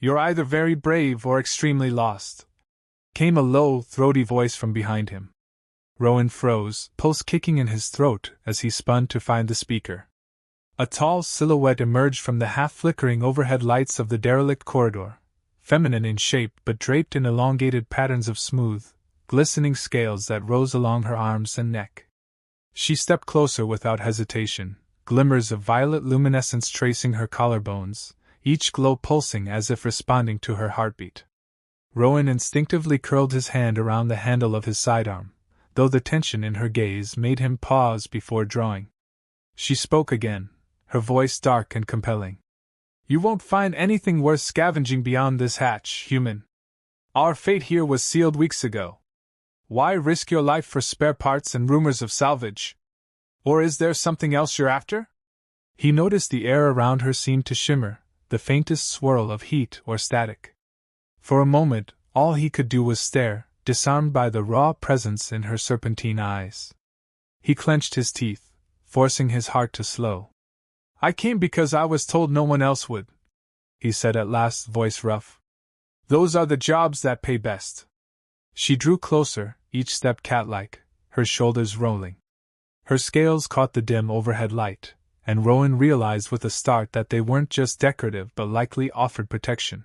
You're either very brave or extremely lost, came a low, throaty voice from behind him. Rowan froze, pulse kicking in his throat as he spun to find the speaker. A tall silhouette emerged from the half-flickering overhead lights of the derelict corridor, feminine in shape but draped in elongated patterns of smooth, glistening scales that rose along her arms and neck. She stepped closer without hesitation, glimmers of violet luminescence tracing her collarbones, each glow pulsing as if responding to her heartbeat. Rowan instinctively curled his hand around the handle of his sidearm, though the tension in her gaze made him pause before drawing. She spoke again, her voice dark and compelling. You won't find anything worth scavenging beyond this hatch, human. Our fate here was sealed weeks ago. Why risk your life for spare parts and rumors of salvage? Or is there something else you're after? He noticed the air around her seemed to shimmer, the faintest swirl of heat or static. For a moment, all he could do was stare, disarmed by the raw presence in her serpentine eyes. He clenched his teeth, forcing his heart to slow. I came because I was told no one else would, he said at last, voice rough. Those are the jobs that pay best. She drew closer, each step cat-like, her shoulders rolling. Her scales caught the dim overhead light, and Rowan realized with a start that they weren't just decorative but likely offered protection.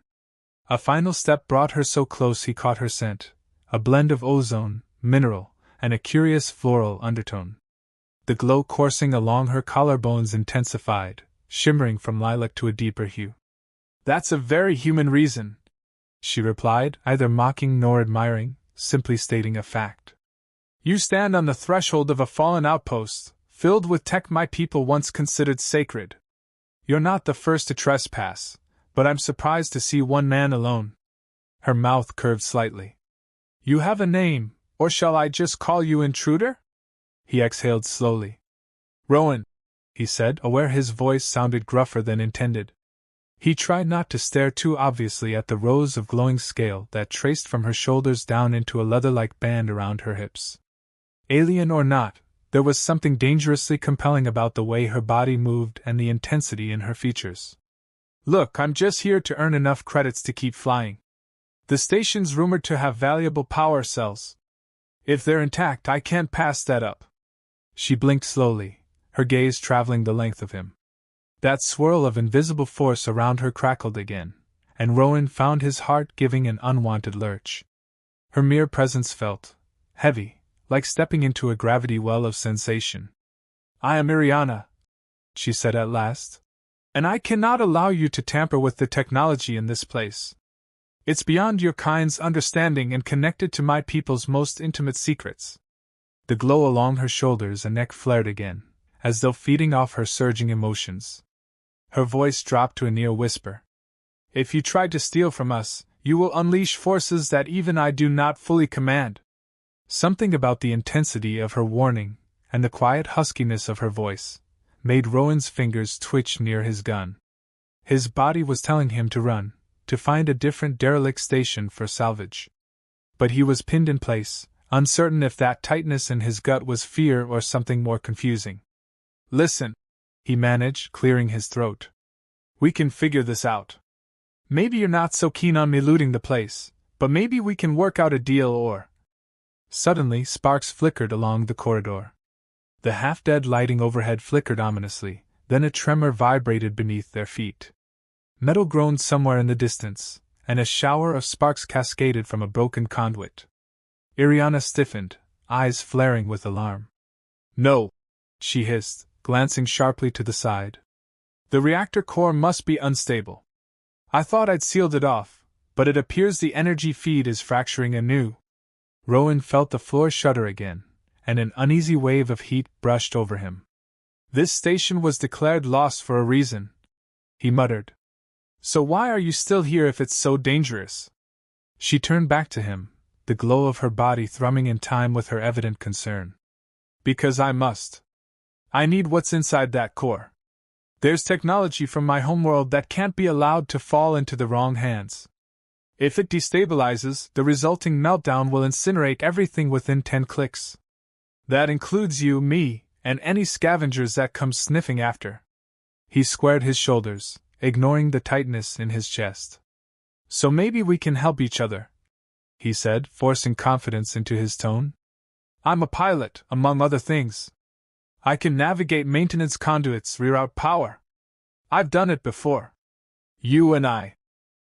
A final step brought her so close he caught her scent, a blend of ozone, mineral, and a curious floral undertone. The glow coursing along her collarbones intensified, shimmering from lilac to a deeper hue. That's a very human reason, she replied, neither mocking nor admiring, simply stating a fact. You stand on the threshold of a fallen outpost, filled with tech my people once considered sacred. You're not the first to trespass, but I'm surprised to see one man alone. Her mouth curved slightly. You have a name, or shall I just call you intruder? He exhaled slowly. Rowan, he said, aware his voice sounded gruffer than intended. He tried not to stare too obviously at the rows of glowing scale that traced from her shoulders down into a leather-like band around her hips. Alien or not, there was something dangerously compelling about the way her body moved and the intensity in her features. Look, I'm just here to earn enough credits to keep flying. The station's rumored to have valuable power cells. If they're intact, I can't pass that up. She blinked slowly, her gaze traveling the length of him. That swirl of invisible force around her crackled again, and Rowan found his heart giving an unwanted lurch. Her mere presence felt heavy, like stepping into a gravity well of sensation. I am Iriana, she said at last, and I cannot allow you to tamper with the technology in this place. It's beyond your kind's understanding and connected to my people's most intimate secrets. The glow along her shoulders and neck flared again, as though feeding off her surging emotions. Her voice dropped to a near whisper. If you try to steal from us, you will unleash forces that even I do not fully command. Something about the intensity of her warning, and the quiet huskiness of her voice, made Rowan's fingers twitch near his gun. His body was telling him to run, to find a different derelict station for salvage. But he was pinned in place, uncertain if that tightness in his gut was fear or something more confusing. Listen, he managed, clearing his throat. We can figure this out. Maybe you're not so keen on me looting the place, but maybe we can work out a deal or... Suddenly, sparks flickered along the corridor. The half-dead lighting overhead flickered ominously, then a tremor vibrated beneath their feet. Metal groaned somewhere in the distance, and a shower of sparks cascaded from a broken conduit. Iriana stiffened, eyes flaring with alarm. No, she hissed, glancing sharply to the side. The reactor core must be unstable. I thought I'd sealed it off, but it appears the energy feed is fracturing anew. Rowan felt the floor shudder again, and an uneasy wave of heat brushed over him. This station was declared lost for a reason, he muttered. So why are you still here if it's so dangerous? She turned back to him, the glow of her body thrumming in time with her evident concern. Because I must. I need what's inside that core. There's technology from my homeworld that can't be allowed to fall into the wrong hands. If it destabilizes, the resulting meltdown will incinerate everything within 10 clicks. That includes you, me, and any scavengers that come sniffing after. He squared his shoulders, ignoring the tightness in his chest. So maybe we can help each other, he said, forcing confidence into his tone. I'm a pilot, among other things. I can navigate maintenance conduits, reroute power. I've done it before. You and I.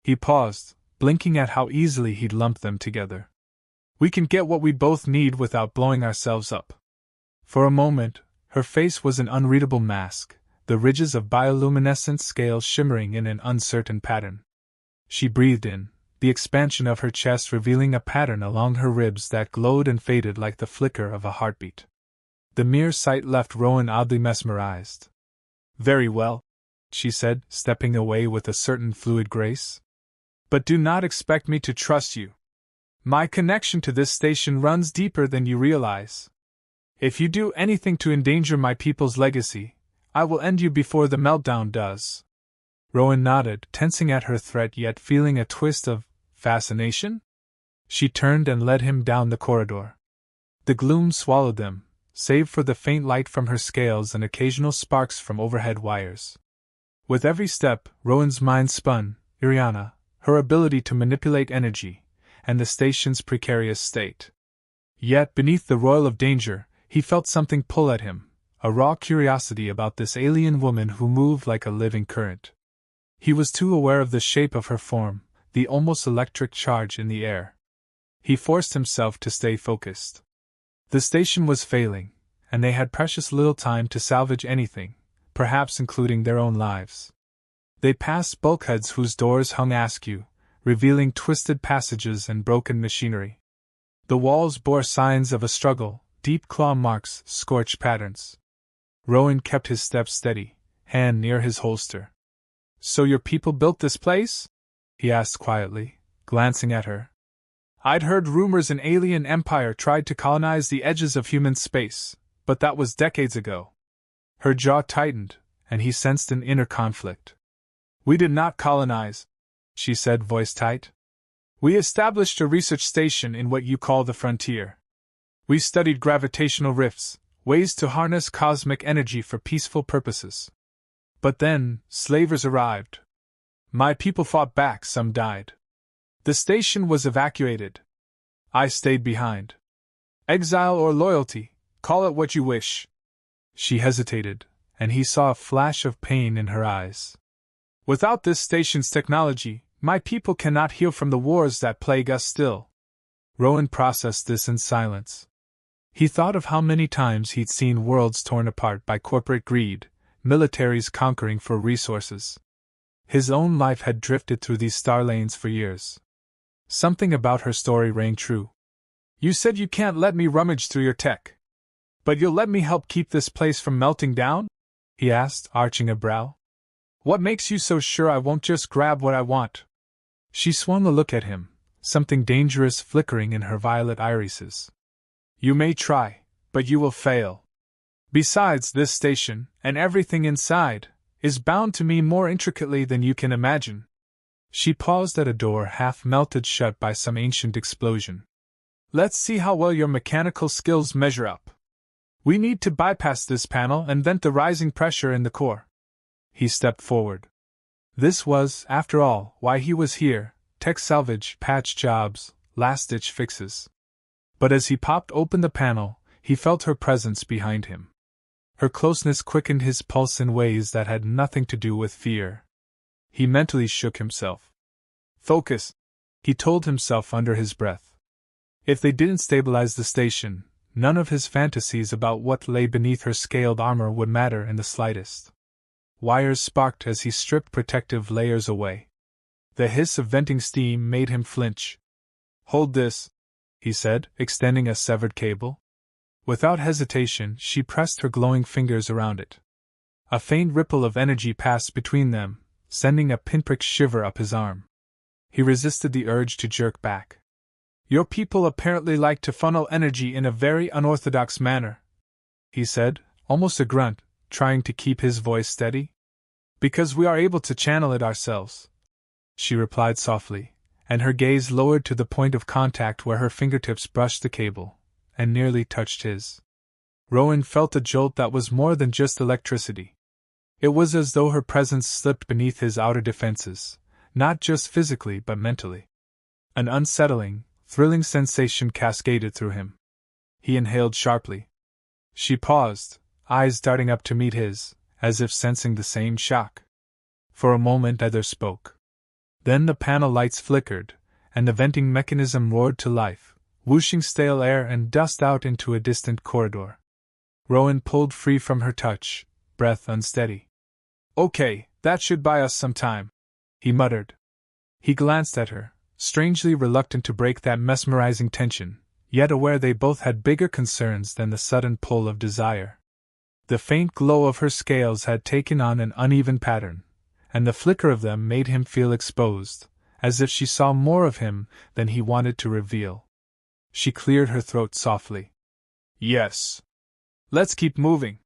He paused, blinking at how easily he'd lumped them together. We can get what we both need without blowing ourselves up. For a moment, her face was an unreadable mask, the ridges of bioluminescent scales shimmering in an uncertain pattern. She breathed in, the expansion of her chest revealing a pattern along her ribs that glowed and faded like the flicker of a heartbeat. The mere sight left Rowan oddly mesmerized. Very well, she said, stepping away with a certain fluid grace. But do not expect me to trust you. My connection to this station runs deeper than you realize. If you do anything to endanger my people's legacy, I will end you before the meltdown does. Rowan nodded, tensing at her threat yet feeling a twist of fascination. She turned and led him down the corridor. The gloom swallowed them, save for the faint light from her scales and occasional sparks from overhead wires. With every step, Rowan's mind spun, Iriana, her ability to manipulate energy, and the station's precarious state. Yet, beneath the roil of danger, he felt something pull at him, a raw curiosity about this alien woman who moved like a living current. He was too aware of the shape of her form, the almost electric charge in the air. He forced himself to stay focused. The station was failing, and they had precious little time to salvage anything, perhaps including their own lives. They passed bulkheads whose doors hung askew, revealing twisted passages and broken machinery. The walls bore signs of a struggle, deep claw marks, scorched patterns. Rowan kept his steps steady, hand near his holster. So your people built this place? He asked quietly, glancing at her. I'd heard rumors an alien empire tried to colonize the edges of human space, but that was decades ago. Her jaw tightened, and he sensed an inner conflict. We did not colonize, she said, voice tight. We established a research station in what you call the frontier. We studied gravitational rifts, ways to harness cosmic energy for peaceful purposes. But then, slavers arrived. My people fought back, some died. The station was evacuated. I stayed behind. Exile or loyalty, call it what you wish. She hesitated, and he saw a flash of pain in her eyes. Without this station's technology, my people cannot heal from the wars that plague us still. Rowan processed this in silence. He thought of how many times he'd seen worlds torn apart by corporate greed, militaries conquering for resources. His own life had drifted through these star lanes for years. Something about her story rang true. You said you can't let me rummage through your tech. But you'll let me help keep this place from melting down? He asked, arching a brow. What makes you so sure I won't just grab what I want? She swung a look at him, something dangerous flickering in her violet irises. You may try, but you will fail. Besides, this station, and everything inside, is bound to me more intricately than you can imagine. She paused at a door half melted shut by some ancient explosion. Let's see how well your mechanical skills measure up. We need to bypass this panel and vent the rising pressure in the core. He stepped forward. This was, after all, why he was here: tech salvage, patch jobs, last-ditch fixes. But as he popped open the panel, he felt her presence behind him. Her closeness quickened his pulse in ways that had nothing to do with fear. He mentally shook himself. Focus, he told himself under his breath. If they didn't stabilize the station, none of his fantasies about what lay beneath her scaled armor would matter in the slightest. Wires sparked as he stripped protective layers away. The hiss of venting steam made him flinch. Hold this, he said, extending a severed cable. Without hesitation, she pressed her glowing fingers around it. A faint ripple of energy passed between them, sending a pinprick shiver up his arm. He resisted the urge to jerk back. Your people apparently like to funnel energy in a very unorthodox manner, he said, almost a grunt, trying to keep his voice steady. Because we are able to channel it ourselves, she replied softly, and her gaze lowered to the point of contact where her fingertips brushed the cable, and nearly touched his. Rowan felt a jolt that was more than just electricity. It was as though her presence slipped beneath his outer defenses, not just physically but mentally. An unsettling, thrilling sensation cascaded through him. He inhaled sharply. She paused, eyes darting up to meet his, as if sensing the same shock. For a moment neither spoke. Then the panel lights flickered, and the venting mechanism roared to life, whooshing stale air and dust out into a distant corridor. Rowan pulled free from her touch, breath unsteady. "Okay, that should buy us some time," he muttered. He glanced at her, strangely reluctant to break that mesmerizing tension, yet aware they both had bigger concerns than the sudden pull of desire. The faint glow of her scales had taken on an uneven pattern, and the flicker of them made him feel exposed, as if she saw more of him than he wanted to reveal. She cleared her throat softly. "Yes. Let's keep moving.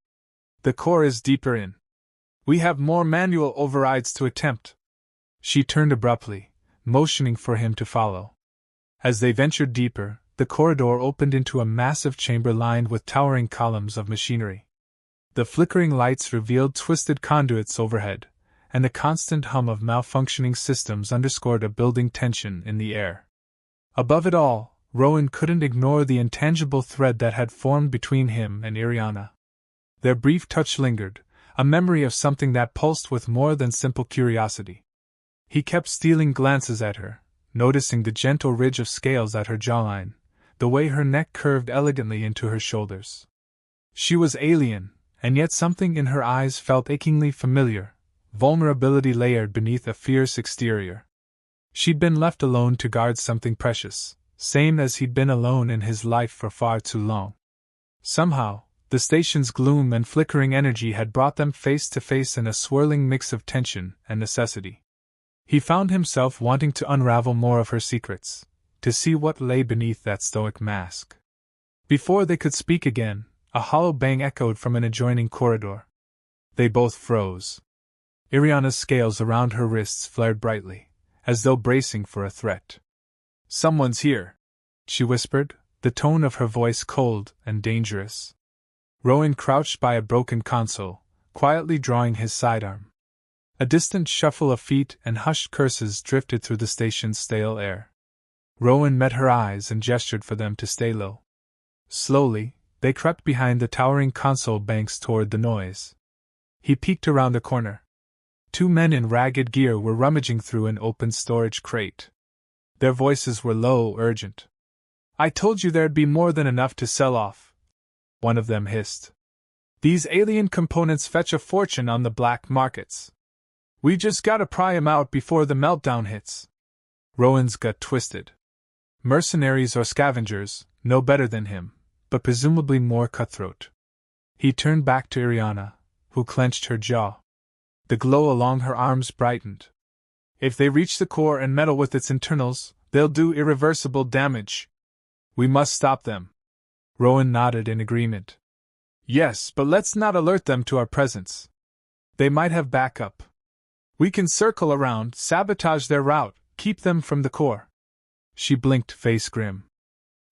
The core is deeper in. We have more manual overrides to attempt." She turned abruptly, motioning for him to follow. As they ventured deeper, the corridor opened into a massive chamber lined with towering columns of machinery. The flickering lights revealed twisted conduits overhead, and the constant hum of malfunctioning systems underscored a building tension in the air. Above it all, Rowan couldn't ignore the intangible thread that had formed between him and Iriana. Their brief touch lingered, a memory of something that pulsed with more than simple curiosity. He kept stealing glances at her, noticing the gentle ridge of scales at her jawline, the way her neck curved elegantly into her shoulders. She was alien, and yet something in her eyes felt achingly familiar, vulnerability layered beneath a fierce exterior. She'd been left alone to guard something precious, same as he'd been alone in his life for far too long. Somehow, the station's gloom and flickering energy had brought them face to face in a swirling mix of tension and necessity. He found himself wanting to unravel more of her secrets, to see what lay beneath that stoic mask. Before they could speak again, a hollow bang echoed from an adjoining corridor. They both froze. Iriana's scales around her wrists flared brightly, as though bracing for a threat. "Someone's here," she whispered, the tone of her voice cold and dangerous. Rowan crouched by a broken console, quietly drawing his sidearm. A distant shuffle of feet and hushed curses drifted through the station's stale air. Rowan met her eyes and gestured for them to stay low. Slowly, they crept behind the towering console banks toward the noise. He peeked around a corner. Two men in ragged gear were rummaging through an open storage crate. Their voices were low, urgent. "I told you there'd be more than enough to sell off," one of them hissed. "These alien components fetch a fortune on the black markets. We just gotta pry 'em out before the meltdown hits." Rowan's gut twisted. Mercenaries or scavengers, no better than him, but presumably more cutthroat. He turned back to Iriana, who clenched her jaw. The glow along her arms brightened. "If they reach the core and meddle with its internals, they'll do irreversible damage. We must stop them." Rowan nodded in agreement. "Yes, but let's not alert them to our presence. They might have backup. We can circle around, sabotage their route, keep them from the core." She blinked, face grim.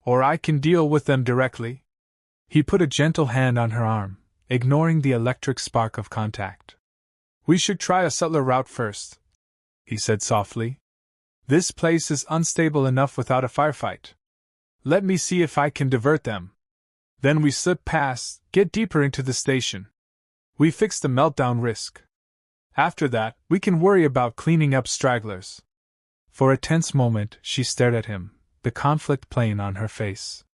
"Or I can deal with them directly." He put a gentle hand on her arm, ignoring the electric spark of contact. "We should try a subtler route first," he said softly. "This place is unstable enough without a firefight. Let me see if I can divert them. Then we slip past, get deeper into the station. We fix the meltdown risk. After that, we can worry about cleaning up stragglers." For a tense moment, she stared at him, the conflict plain on her face.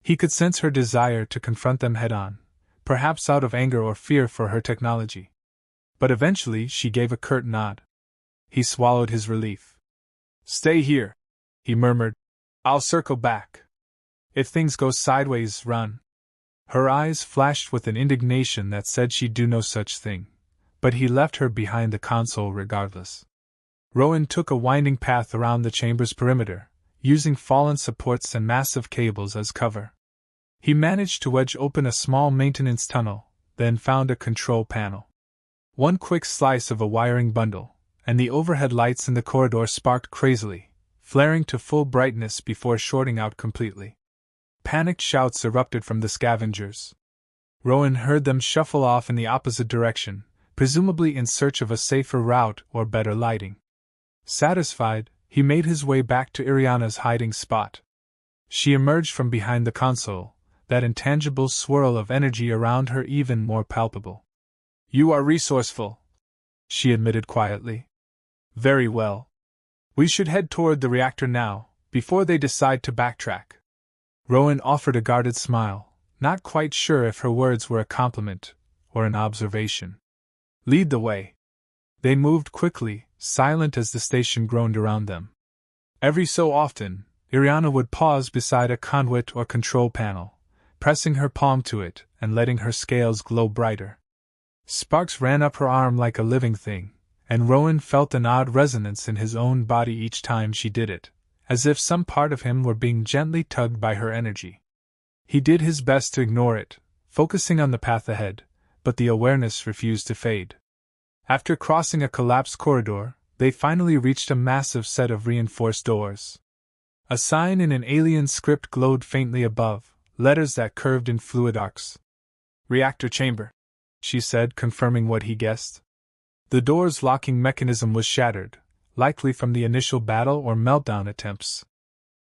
He could sense her desire to confront them head-on, perhaps out of anger or fear for her technology. But eventually she gave a curt nod. He swallowed his relief. "Stay here," he murmured. "I'll circle back. If things go sideways, run." Her eyes flashed with an indignation that said she'd do no such thing, but he left her behind the console regardless. Rowan took a winding path around the chamber's perimeter, using fallen supports and massive cables as cover. He managed to wedge open a small maintenance tunnel, then found a control panel. One quick slice of a wiring bundle, and the overhead lights in the corridor sparked crazily, flaring to full brightness before shorting out completely. Panicked shouts erupted from the scavengers. Rowan heard them shuffle off in the opposite direction, presumably in search of a safer route or better lighting. Satisfied, he made his way back to Iriana's hiding spot. She emerged from behind the console, that intangible swirl of energy around her even more palpable. "You are resourceful," she admitted quietly. "Very well. We should head toward the reactor now, before they decide to backtrack." Rowan offered a guarded smile, not quite sure if her words were a compliment or an observation. "Lead the way." They moved quickly, silent as the station groaned around them. Every so often, Iriana would pause beside a conduit or control panel, pressing her palm to it and letting her scales glow brighter. Sparks ran up her arm like a living thing, and Rowan felt an odd resonance in his own body each time she did it, as if some part of him were being gently tugged by her energy. He did his best to ignore it, focusing on the path ahead, but the awareness refused to fade. After crossing a collapsed corridor, they finally reached a massive set of reinforced doors. A sign in an alien script glowed faintly above, letters that curved in fluid arcs. "Reactor chamber," she said, confirming what he guessed. The door's locking mechanism was shattered, likely from the initial battle or meltdown attempts.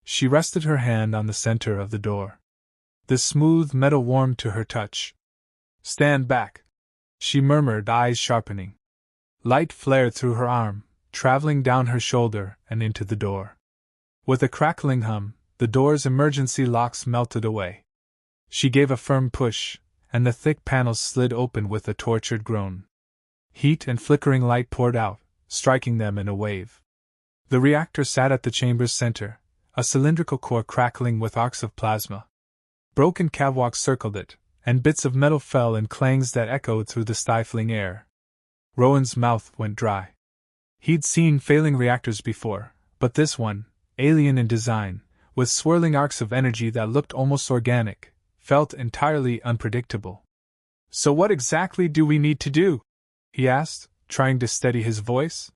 She rested her hand on the center of the door. The smooth metal warmed to her touch. "Stand back," she murmured, eyes sharpening. Light flared through her arm, traveling down her shoulder and into the door. With a crackling hum, the door's emergency locks melted away. She gave a firm push, and the thick panels slid open with a tortured groan. Heat and flickering light poured out, striking them in a wave. The reactor sat at the chamber's center, a cylindrical core crackling with arcs of plasma. Broken catwalks circled it, and bits of metal fell in clangs that echoed through the stifling air. Rowan's mouth went dry. He'd seen failing reactors before, but this one, alien in design, with swirling arcs of energy that looked almost organic, felt entirely unpredictable. "So what exactly do we need to do?" he asked, trying to steady his voice.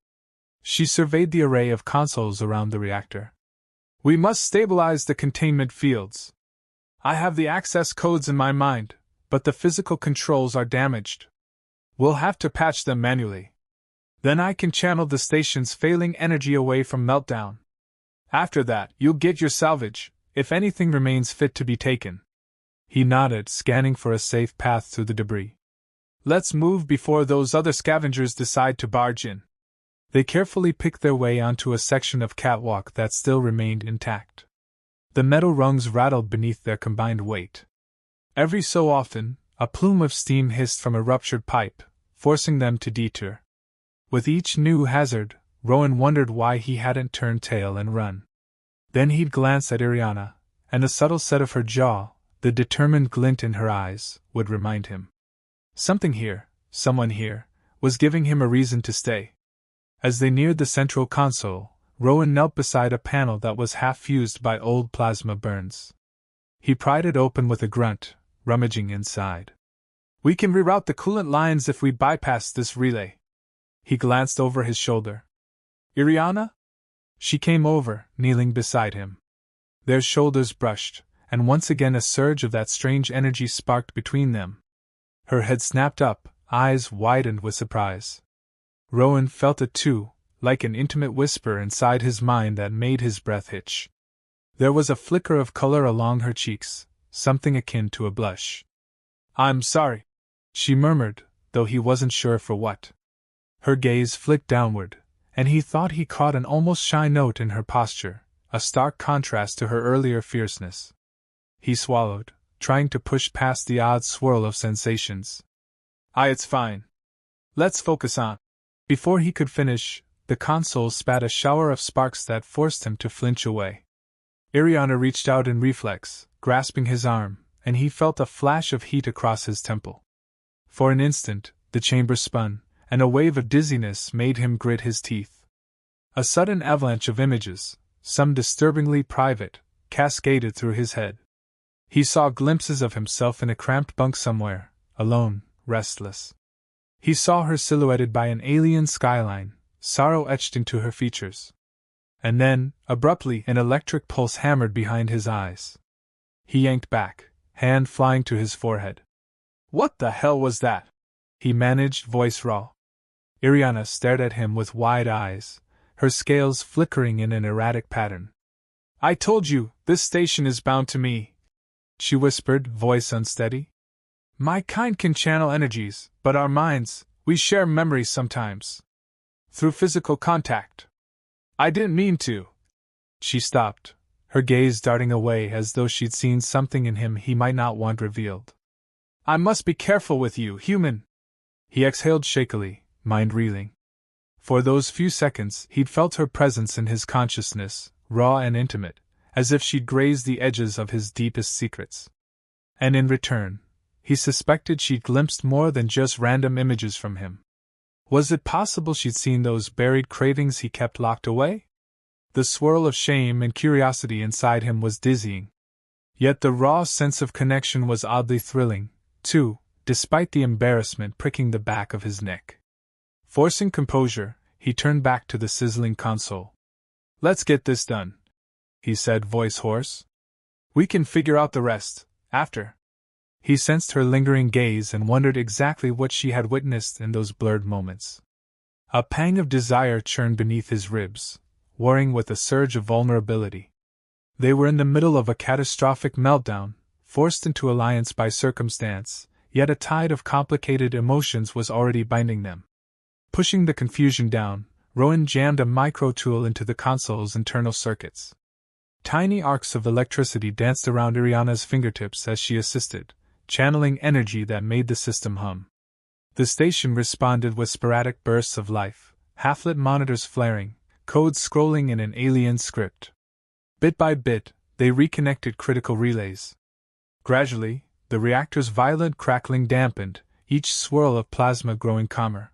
She surveyed the array of consoles around the reactor. "We must stabilize the containment fields. I have the access codes in my mind, but the physical controls are damaged. We'll have to patch them manually. Then I can channel the station's failing energy away from meltdown. After that, you'll get your salvage, if anything remains fit to be taken." He nodded, scanning for a safe path through the debris. "Let's move before those other scavengers decide to barge in." They carefully picked their way onto a section of catwalk that still remained intact. The metal rungs rattled beneath their combined weight. Every so often, a plume of steam hissed from a ruptured pipe, forcing them to detour. With each new hazard, Rowan wondered why he hadn't turned tail and run. Then he'd glance at Iriana, and the subtle set of her jaw, the determined glint in her eyes, would remind him. Something here, someone here, was giving him a reason to stay. As they neared the central console, Rowan knelt beside a panel that was half fused by old plasma burns. He pried it open with a grunt, rummaging inside. "We can reroute the coolant lines if we bypass this relay." He glanced over his shoulder. "Iriana?" She came over, kneeling beside him. Their shoulders brushed, and once again a surge of that strange energy sparked between them. Her head snapped up, eyes widened with surprise. Rowan felt it too, like an intimate whisper inside his mind that made his breath hitch. There was a flicker of color along her cheeks, something akin to a blush. "I'm sorry," she murmured, though he wasn't sure for what. Her gaze flicked downward, and he thought he caught an almost shy note in her posture, a stark contrast to her earlier fierceness. He swallowed, trying to push past the odd swirl of sensations. It's fine. Let's focus on." Before he could finish, the console spat a shower of sparks that forced him to flinch away. Iriana reached out in reflex, grasping his arm, and he felt a flash of heat across his temple. For an instant, the chamber spun, and a wave of dizziness made him grit his teeth. A sudden avalanche of images, some disturbingly private, cascaded through his head. He saw glimpses of himself in a cramped bunk somewhere, alone, restless. He saw her silhouetted by an alien skyline, sorrow etched into her features. And then, abruptly, an electric pulse hammered behind his eyes. He yanked back, hand flying to his forehead. "What the hell was that?" he managed, voice raw. Iriana stared at him with wide eyes, her scales flickering in an erratic pattern. "I told you, this station is bound to me," she whispered, voice unsteady. "My kind can channel energies, but our minds, we share memories sometimes. Through physical contact. I didn't mean to." She stopped, her gaze darting away as though she'd seen something in him he might not want revealed. "I must be careful with you, human." He exhaled shakily, mind reeling. For those few seconds he'd felt her presence in his consciousness, raw and intimate, as if she'd grazed the edges of his deepest secrets. And in return, he suspected she'd glimpsed more than just random images from him. Was it possible she'd seen those buried cravings he kept locked away? The swirl of shame and curiosity inside him was dizzying. Yet the raw sense of connection was oddly thrilling, too, despite the embarrassment pricking the back of his neck. Forcing composure, he turned back to the sizzling console. "Let's get this done," he said, voice hoarse. "We can figure out the rest, after." He sensed her lingering gaze and wondered exactly what she had witnessed in those blurred moments. A pang of desire churned beneath his ribs, warring with a surge of vulnerability. They were in the middle of a catastrophic meltdown, forced into alliance by circumstance, yet a tide of complicated emotions was already binding them. Pushing the confusion down, Rowan jammed a micro-tool into the console's internal circuits. Tiny arcs of electricity danced around Iriana's fingertips as she assisted, channeling energy that made the system hum. The station responded with sporadic bursts of life, half-lit monitors flaring, codes scrolling in an alien script. Bit by bit, they reconnected critical relays. Gradually, the reactor's violent crackling dampened, each swirl of plasma growing calmer.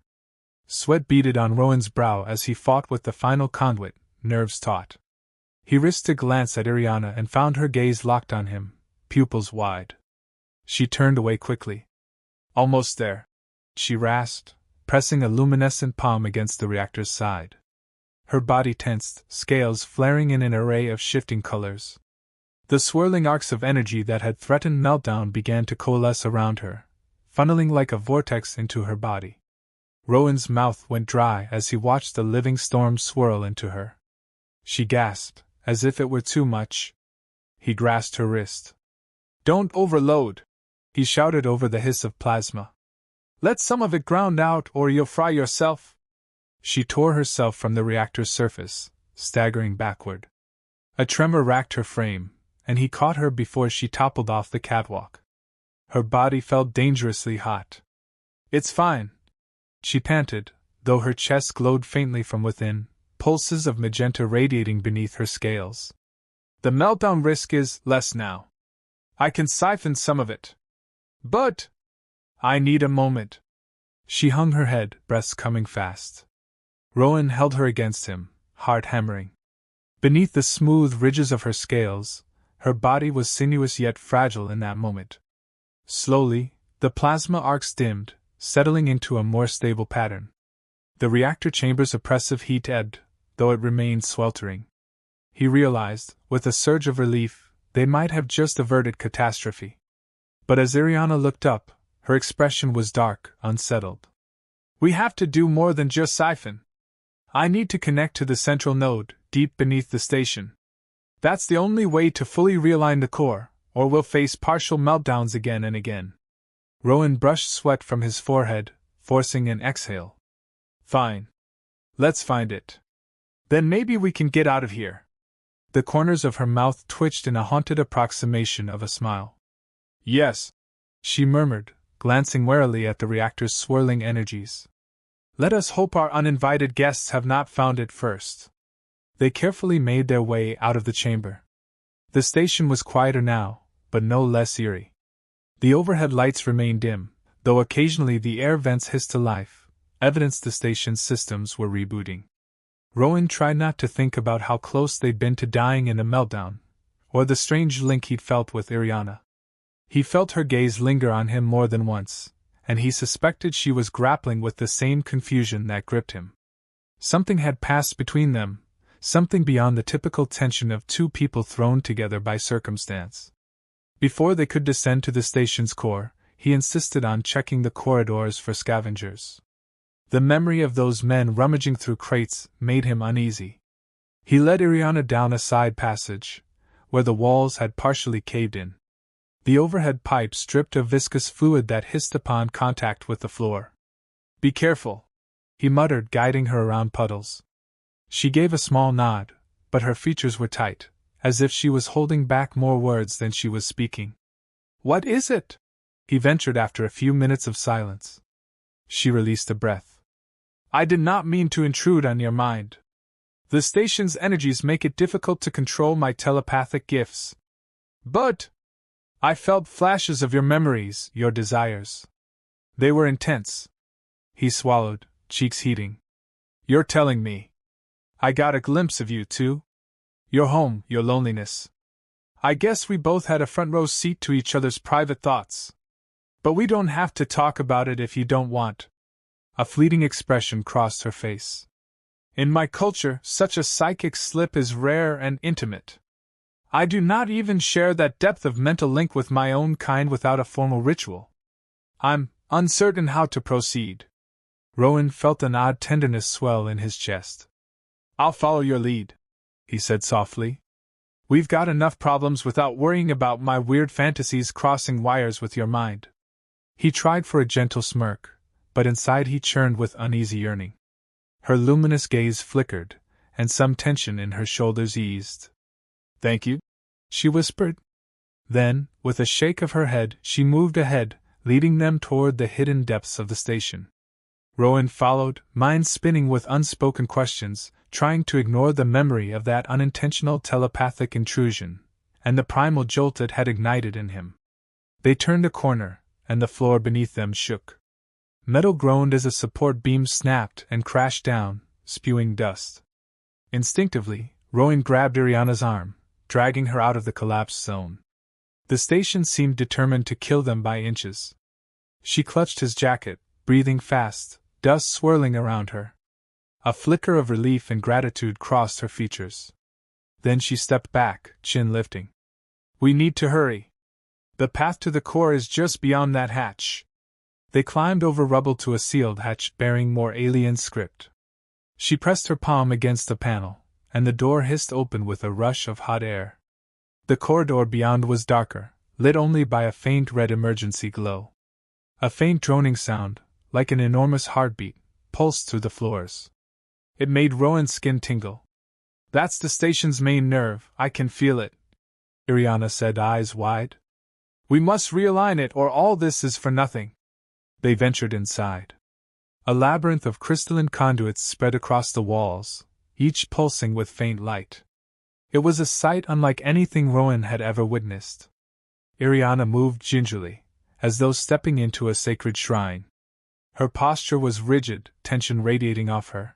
Sweat beaded on Rowan's brow as he fought with the final conduit, nerves taut. He risked a glance at Iriana and found her gaze locked on him, pupils wide. She turned away quickly. "Almost there," she rasped, pressing a luminescent palm against the reactor's side. Her body tensed, scales flaring in an array of shifting colors. The swirling arcs of energy that had threatened meltdown began to coalesce around her, funneling like a vortex into her body. Rowan's mouth went dry as he watched the living storm swirl into her. She gasped, as if it were too much. He grasped her wrist. "Don't overload," he shouted over the hiss of plasma. "Let some of it ground out or you'll fry yourself." She tore herself from the reactor's surface, staggering backward. A tremor racked her frame, and he caught her before she toppled off the catwalk. Her body felt dangerously hot. "It's fine," she panted, though her chest glowed faintly from within, pulses of magenta radiating beneath her scales. "The meltdown risk is less now. I can siphon some of it. But I need a moment." She hung her head, breaths coming fast. Rowan held her against him, heart hammering. Beneath the smooth ridges of her scales, her body was sinuous yet fragile in that moment. Slowly, the plasma arcs dimmed, settling into a more stable pattern. The reactor chamber's oppressive heat ebbed, though it remained sweltering. He realized, with a surge of relief, they might have just averted catastrophe. But as Iriana looked up, her expression was dark, unsettled. "We have to do more than just siphon. I need to connect to the central node, deep beneath the station. That's the only way to fully realign the core, or we'll face partial meltdowns again and again." Rowan brushed sweat from his forehead, forcing an exhale. "Fine. Let's find it. Then maybe we can get out of here." The corners of her mouth twitched in a haunted approximation of a smile. "Yes," she murmured, glancing warily at the reactor's swirling energies. "Let us hope our uninvited guests have not found it first." They carefully made their way out of the chamber. The station was quieter now, but no less eerie. The overhead lights remained dim, though occasionally the air vents hissed to life, evidence the station's systems were rebooting. Rowan tried not to think about how close they'd been to dying in a meltdown, or the strange link he'd felt with Iriana. He felt her gaze linger on him more than once, and he suspected she was grappling with the same confusion that gripped him. Something had passed between them, something beyond the typical tension of two people thrown together by circumstance. Before they could descend to the station's core, he insisted on checking the corridors for scavengers. The memory of those men rummaging through crates made him uneasy. He led Iriana down a side passage, where the walls had partially caved in. The overhead pipes dripped a viscous fluid that hissed upon contact with the floor. "Be careful," he muttered, guiding her around puddles. She gave a small nod, but her features were tight, as if she was holding back more words than she was speaking. "What is it?" he ventured after a few minutes of silence. She released a breath. "I did not mean to intrude on your mind. The station's energies make it difficult to control my telepathic gifts. But I felt flashes of your memories, your desires. They were intense." He swallowed, cheeks heating. "You're telling me. I got a glimpse of you, too? Your home, your loneliness. I guess we both had a front row seat to each other's private thoughts. But we don't have to talk about it if you don't want." A fleeting expression crossed her face. "In my culture, such a psychic slip is rare and intimate. I do not even share that depth of mental link with my own kind without a formal ritual. I'm uncertain how to proceed." Rowan felt an odd tenderness swell in his chest. "I'll follow your lead," he said softly. "We've got enough problems without worrying about my weird fantasies crossing wires with your mind." He tried for a gentle smirk, but inside he churned with uneasy yearning. Her luminous gaze flickered, and some tension in her shoulders eased. "Thank you," she whispered. Then, with a shake of her head, she moved ahead, leading them toward the hidden depths of the station. Rowan followed, mind spinning with unspoken questions, trying to ignore the memory of that unintentional telepathic intrusion, and the primal jolt it had ignited in him. They turned a corner, and the floor beneath them shook. Metal groaned as a support beam snapped and crashed down, spewing dust. Instinctively, Rowan grabbed Iriana's arm, dragging her out of the collapsed zone. The station seemed determined to kill them by inches. She clutched his jacket, breathing fast, dust swirling around her. A flicker of relief and gratitude crossed her features. Then she stepped back, chin lifting. "We need to hurry. The path to the core is just beyond that hatch." They climbed over rubble to a sealed hatch bearing more alien script. She pressed her palm against the panel, and the door hissed open with a rush of hot air. The corridor beyond was darker, lit only by a faint red emergency glow. A faint droning sound, like an enormous heartbeat, pulsed through the floors. It made Rowan's skin tingle. "That's the station's main nerve, I can feel it," Iriana said, eyes wide. "We must realign it or all this is for nothing." They ventured inside. A labyrinth of crystalline conduits spread across the walls, each pulsing with faint light. It was a sight unlike anything Rowan had ever witnessed. Iriana moved gingerly, as though stepping into a sacred shrine. Her posture was rigid, tension radiating off her.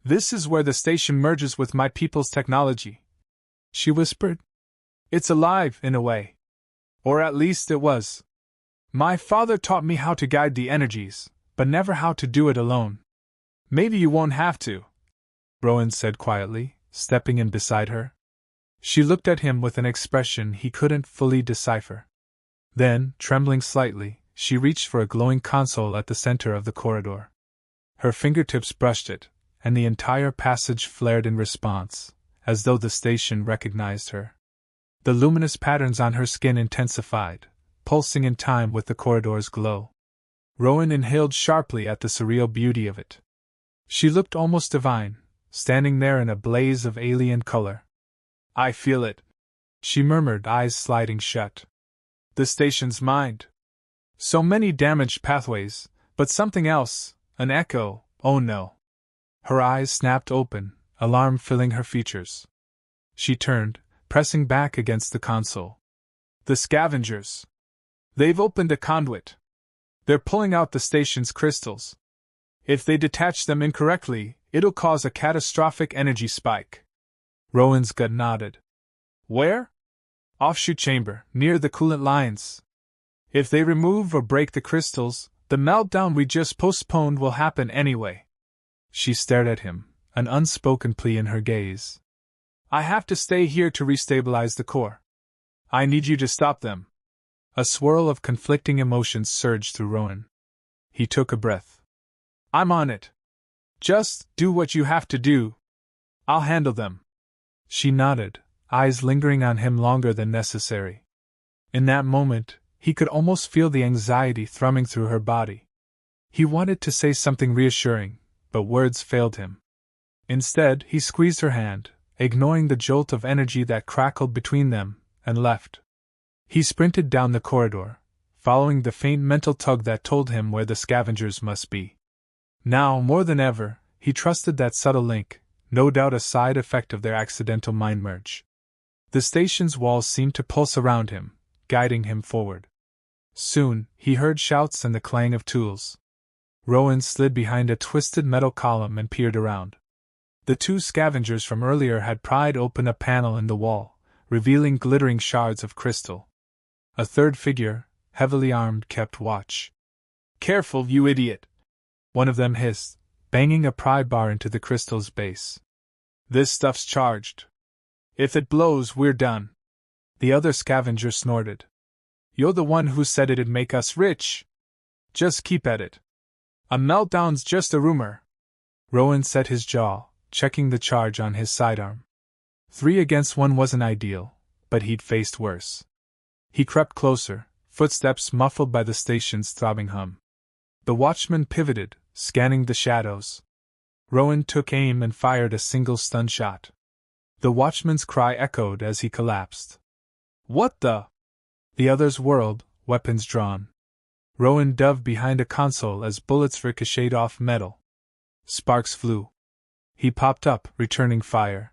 "This is where the station merges with my people's technology," she whispered. "It's alive, in a way. Or at least it was. My father taught me how to guide the energies, but never how to do it alone. Maybe you won't have to," Rowan said quietly, stepping in beside her. She looked at him with an expression he couldn't fully decipher. Then, trembling slightly, she reached for a glowing console at the center of the corridor. Her fingertips brushed it, and the entire passage flared in response, as though the station recognized her. The luminous patterns on her skin intensified, pulsing in time with the corridor's glow. Rowan inhaled sharply at the surreal beauty of it. She looked almost divine, standing there in a blaze of alien color. "I feel it," she murmured, eyes sliding shut. "The station's mind. So many damaged pathways, but something else, an echo, oh no." Her eyes snapped open, alarm filling her features. She turned, pressing back against the console. "The scavengers. They've opened a conduit. They're pulling out the station's crystals. If they detach them incorrectly, it'll cause a catastrophic energy spike." Rowan's gut nodded. "Where?" "Offshoot chamber, near the coolant lines. If they remove or break the crystals, the meltdown we just postponed will happen anyway." She stared at him, an unspoken plea in her gaze. "I have to stay here to restabilize the core. I need you to stop them." A swirl of conflicting emotions surged through Rowan. He took a breath. I'm on it. Just do what you have to do. I'll handle them. She nodded, eyes lingering on him longer than necessary. In that moment, he could almost feel the anxiety thrumming through her body. He wanted to say something reassuring, but words failed him. Instead, he squeezed her hand, ignoring the jolt of energy that crackled between them, and left. He sprinted down the corridor, following the faint mental tug that told him where the scavengers must be. Now, more than ever, he trusted that subtle link, no doubt a side effect of their accidental mind merge. The station's walls seemed to pulse around him, guiding him forward. Soon, he heard shouts and the clang of tools. Rowan slid behind a twisted metal column and peered around. The two scavengers from earlier had pried open a panel in the wall, revealing glittering shards of crystal. A third figure, heavily armed, kept watch. "Careful, you idiot!" one of them hissed, banging a pry bar into the crystal's base. "This stuff's charged. If it blows, we're done." The other scavenger snorted. "You're the one who said it'd make us rich. Just keep at it. A meltdown's just a rumor." Rowan set his jaw, checking the charge on his sidearm. 3 against 1 wasn't ideal, but he'd faced worse. He crept closer, footsteps muffled by the station's throbbing hum. The watchman pivoted, scanning the shadows. Rowan took aim and fired a single stun shot. The watchman's cry echoed as he collapsed. "What the?" The others whirled, weapons drawn. Rowan dove behind a console as bullets ricocheted off metal. Sparks flew. He popped up, returning fire.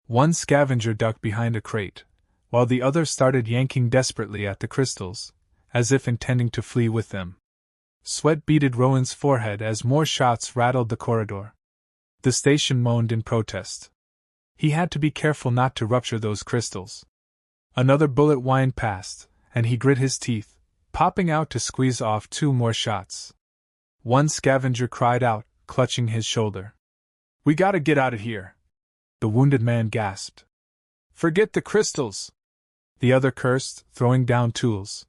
One scavenger ducked behind a crate, while the other started yanking desperately at the crystals, as if intending to flee with them. Sweat beaded Rowan's forehead as more shots rattled the corridor. The station moaned in protest. He had to be careful not to rupture those crystals. Another bullet whined past, and he grit his teeth, popping out to squeeze off 2 more shots. One scavenger cried out, clutching his shoulder. "We gotta get out of here!" The wounded man gasped. "Forget the crystals!" The other cursed, throwing down tools.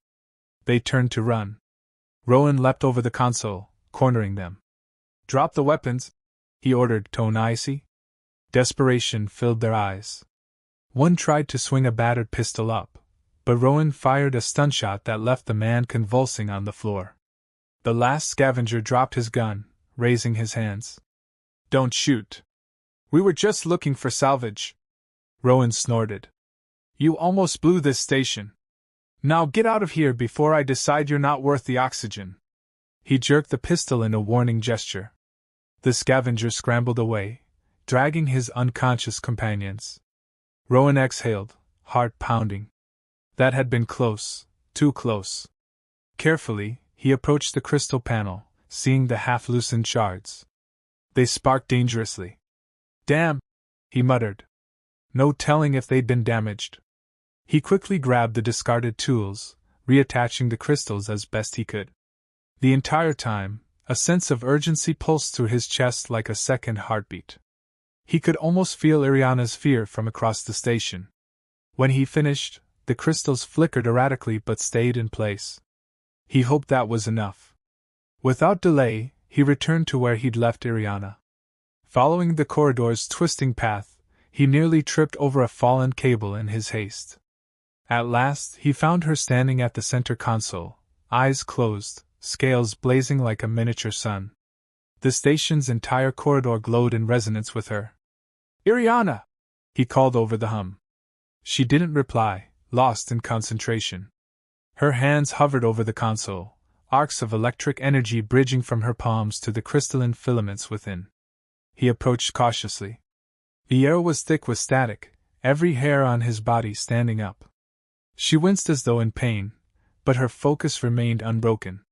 They turned to run. Rowan leapt over the console, cornering them. "Drop the weapons," he ordered, tone icy. Desperation filled their eyes. One tried to swing a battered pistol up, but Rowan fired a stun shot that left the man convulsing on the floor. The last scavenger dropped his gun, raising his hands. "Don't shoot. We were just looking for salvage." Rowan snorted. "You almost blew this station. Now get out of here before I decide you're not worth the oxygen." He jerked the pistol in a warning gesture. The scavenger scrambled away, dragging his unconscious companions. Rowan exhaled, heart pounding. That had been close, too close. Carefully, he approached the crystal panel, seeing the half-loosened shards. They sparked dangerously. "Damn!" he muttered. No telling if they'd been damaged. He quickly grabbed the discarded tools, reattaching the crystals as best he could. The entire time, a sense of urgency pulsed through his chest like a second heartbeat. He could almost feel Iriana's fear from across the station. When he finished, the crystals flickered erratically but stayed in place. He hoped that was enough. Without delay, he returned to where he'd left Iriana. Following the corridor's twisting path, he nearly tripped over a fallen cable in his haste. At last, he found her standing at the center console, eyes closed, scales blazing like a miniature sun. The station's entire corridor glowed in resonance with her. "Iriana!" he called over the hum. She didn't reply, lost in concentration. Her hands hovered over the console, arcs of electric energy bridging from her palms to the crystalline filaments within. He approached cautiously. The air was thick with static, every hair on his body standing up. She winced as though in pain, but her focus remained unbroken.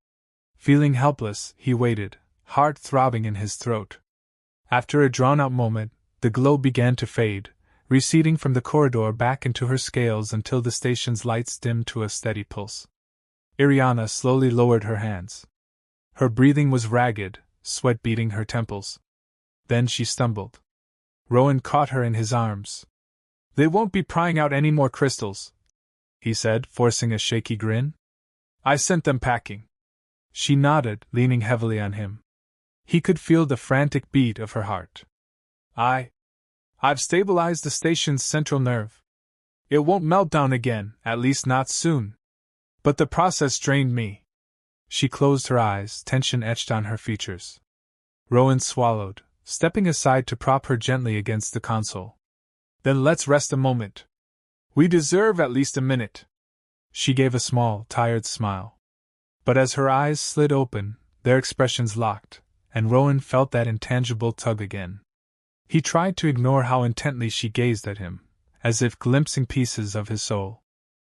Feeling helpless, he waited, heart throbbing in his throat. After a drawn-out moment, the glow began to fade, receding from the corridor back into her scales until the station's lights dimmed to a steady pulse. Iriana slowly lowered her hands. Her breathing was ragged, sweat beading her temples. Then she stumbled. Rowan caught her in his arms. "They won't be prying out any more crystals," he said, forcing a shaky grin. "I sent them packing." She nodded, leaning heavily on him. He could feel the frantic beat of her heart. I've stabilized the station's central nerve. It won't melt down again, at least not soon. But the process drained me. She closed her eyes, tension etched on her features. Rowan swallowed, stepping aside to prop her gently against the console. Then let's rest a moment. We deserve at least a minute. She gave a small, tired smile. But as her eyes slid open, their expressions locked, and Rowan felt that intangible tug again. He tried to ignore how intently she gazed at him, as if glimpsing pieces of his soul.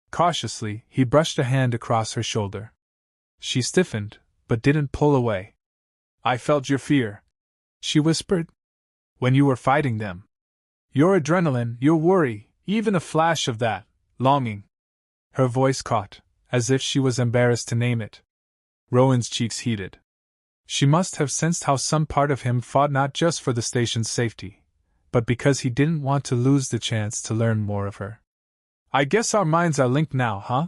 Cautiously, he brushed a hand across her shoulder. She stiffened, but didn't pull away. I felt your fear, she whispered. When you were fighting them. Your adrenaline, your worry, even a flash of that, longing. Her voice caught, as if she was embarrassed to name it. Rowan's cheeks heated. She must have sensed how some part of him fought not just for the station's safety, but because he didn't want to lose the chance to learn more of her. I guess our minds are linked now, huh?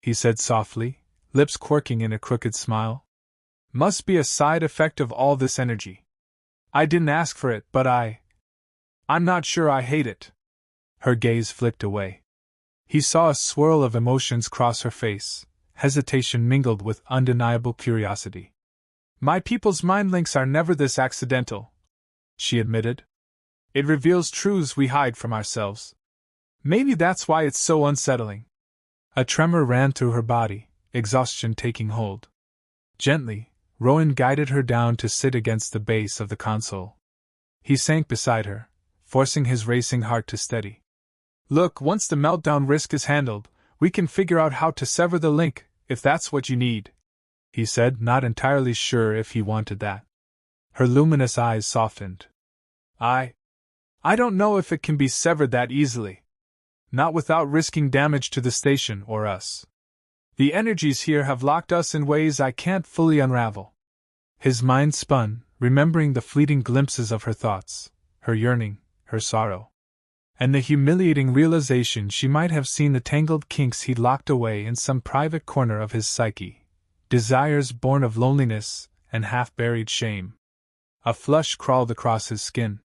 He said softly, lips quirking in a crooked smile. Must be a side effect of all this energy. I didn't ask for it, but I'm not sure I hate it. Her gaze flicked away. He saw a swirl of emotions cross her face, hesitation mingled with undeniable curiosity. My people's mind links are never this accidental, she admitted. It reveals truths we hide from ourselves. Maybe that's why it's so unsettling. A tremor ran through her body, exhaustion taking hold. Gently, Rowan guided her down to sit against the base of the console. He sank beside her, forcing his racing heart to steady. Look, once the meltdown risk is handled, we can figure out how to sever the link, if that's what you need, he said, not entirely sure if he wanted that. Her luminous eyes softened. I don't know if it can be severed that easily. Not without risking damage to the station or us. The energies here have locked us in ways I can't fully unravel. His mind spun, remembering the fleeting glimpses of her thoughts, her yearning, her sorrow. And the humiliating realization she might have seen the tangled kinks he'd locked away in some private corner of his psyche. Desires born of loneliness and half-buried shame. A flush crawled across his skin.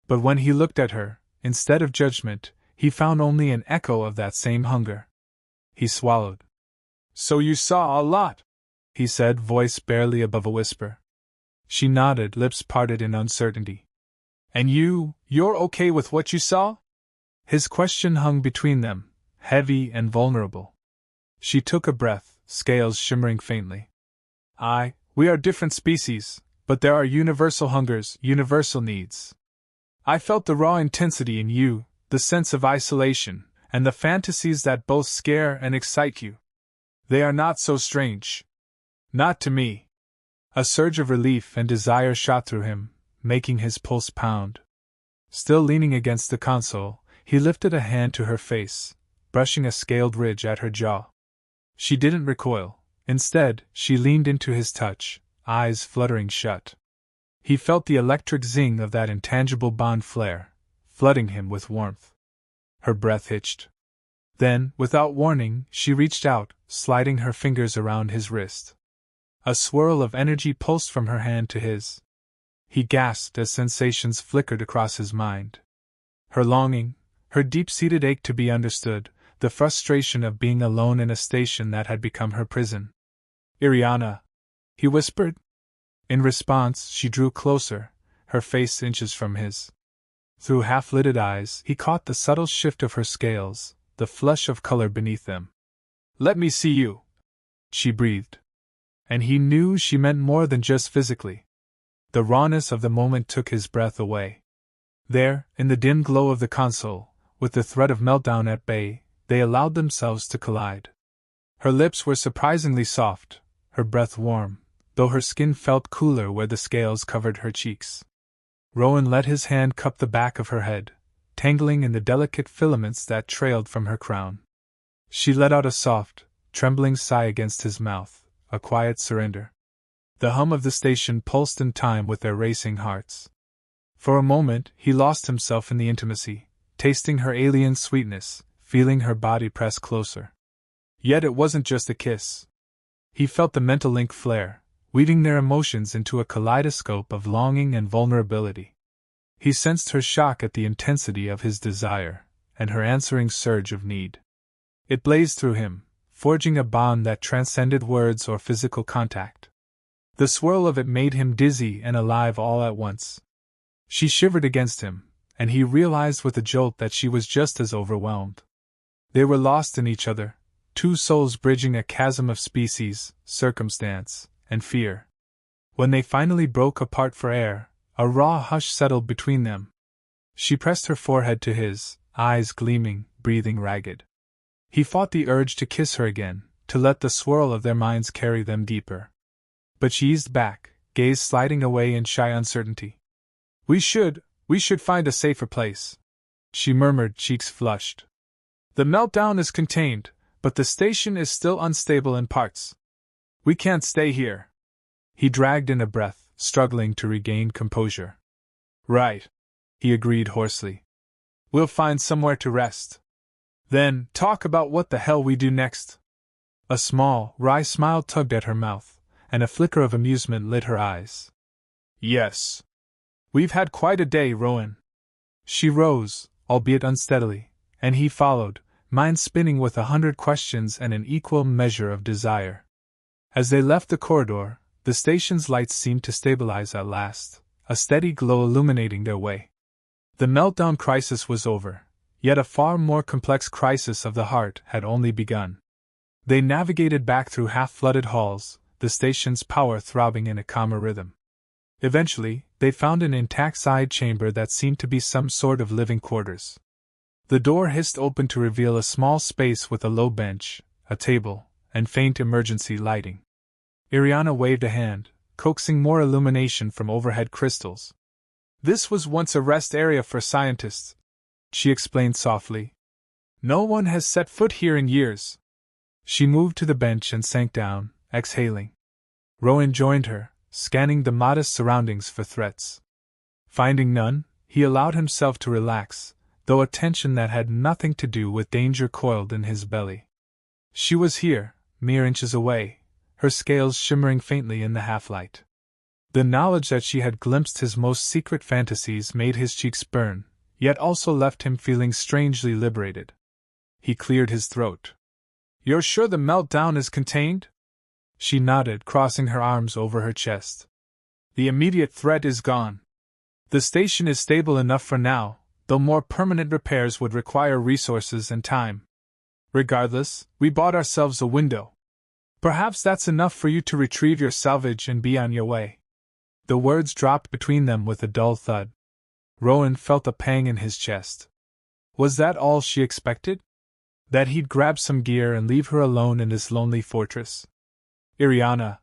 But when he looked at her, instead of judgment, he found only an echo of that same hunger. He swallowed. So you saw a lot, he said, voice barely above a whisper. She nodded, lips parted in uncertainty. And you're okay with what you saw? His question hung between them, heavy and vulnerable. She took a breath, scales shimmering faintly. We are different species, but there are universal hungers, universal needs. I felt the raw intensity in you, the sense of isolation, and the fantasies that both scare and excite you. They are not so strange. Not to me. A surge of relief and desire shot through him, making his pulse pound. Still leaning against the console, he lifted a hand to her face, brushing a scaled ridge at her jaw. She didn't recoil. Instead, she leaned into his touch, eyes fluttering shut. He felt the electric zing of that intangible bond flare, flooding him with warmth. Her breath hitched. Then, without warning, she reached out, sliding her fingers around his wrist. A swirl of energy pulsed from her hand to his. He gasped as sensations flickered across his mind. Her longing, her deep-seated ache to be understood, the frustration of being alone in a station that had become her prison. Iriana, he whispered. In response, she drew closer, her face inches from his. Through half-lidded eyes, he caught the subtle shift of her scales, the flush of color beneath them. Let me see you, she breathed. And he knew she meant more than just physically. The rawness of the moment took his breath away. There, in the dim glow of the console, with the threat of meltdown at bay, they allowed themselves to collide. Her lips were surprisingly soft, her breath warm, though her skin felt cooler where the scales covered her cheeks. Rowan let his hand cup the back of her head, tangling in the delicate filaments that trailed from her crown. She let out a soft, trembling sigh against his mouth, a quiet surrender. The hum of the station pulsed in time with their racing hearts. For a moment, he lost himself in the intimacy, tasting her alien sweetness, feeling her body press closer. Yet it wasn't just a kiss. He felt the mental link flare, weaving their emotions into a kaleidoscope of longing and vulnerability. He sensed her shock at the intensity of his desire, and her answering surge of need. It blazed through him, forging a bond that transcended words or physical contact. The swirl of it made him dizzy and alive all at once. She shivered against him, and he realized with a jolt that she was just as overwhelmed. They were lost in each other, two souls bridging a chasm of species, circumstance, and fear. When they finally broke apart for air, a raw hush settled between them. She pressed her forehead to his, eyes gleaming, breathing ragged. He fought the urge to kiss her again, to let the swirl of their minds carry them deeper. But she eased back, gaze sliding away in shy uncertainty. We should find a safer place," she murmured, cheeks flushed. "The meltdown is contained, but the station is still unstable in parts. We can't stay here." He dragged in a breath, struggling to regain composure. "Right," he agreed hoarsely. "We'll find somewhere to rest. Then, talk about what the hell we do next." A small, wry smile tugged at her mouth, and a flicker of amusement lit her eyes. "Yes. We've had quite a day, Rowan." She rose, albeit unsteadily, and he followed, mind spinning with 100 questions and an equal measure of desire. As they left the corridor, the station's lights seemed to stabilize at last, a steady glow illuminating their way. The meltdown crisis was over, yet a far more complex crisis of the heart had only begun. They navigated back through half-flooded halls, the station's power throbbing in a calmer rhythm. Eventually, they found an intact side chamber that seemed to be some sort of living quarters. The door hissed open to reveal a small space with a low bench, a table, and faint emergency lighting. Iriana waved a hand, coaxing more illumination from overhead crystals. "This was once a rest area for scientists," she explained softly. "No one has set foot here in years." She moved to the bench and sank down, exhaling. Rowan joined her, scanning the modest surroundings for threats. Finding none, he allowed himself to relax, though a tension that had nothing to do with danger coiled in his belly. She was here, mere inches away, her scales shimmering faintly in the half-light. The knowledge that she had glimpsed his most secret fantasies made his cheeks burn, yet also left him feeling strangely liberated. He cleared his throat. "You're sure the meltdown is contained?" She nodded, crossing her arms over her chest. "The immediate threat is gone. The station is stable enough for now, though more permanent repairs would require resources and time. Regardless, we bought ourselves a window. Perhaps that's enough for you to retrieve your salvage and be on your way." The words dropped between them with a dull thud. Rowan felt a pang in his chest. Was that all she expected? That he'd grab some gear and leave her alone in this lonely fortress? "Iriana,"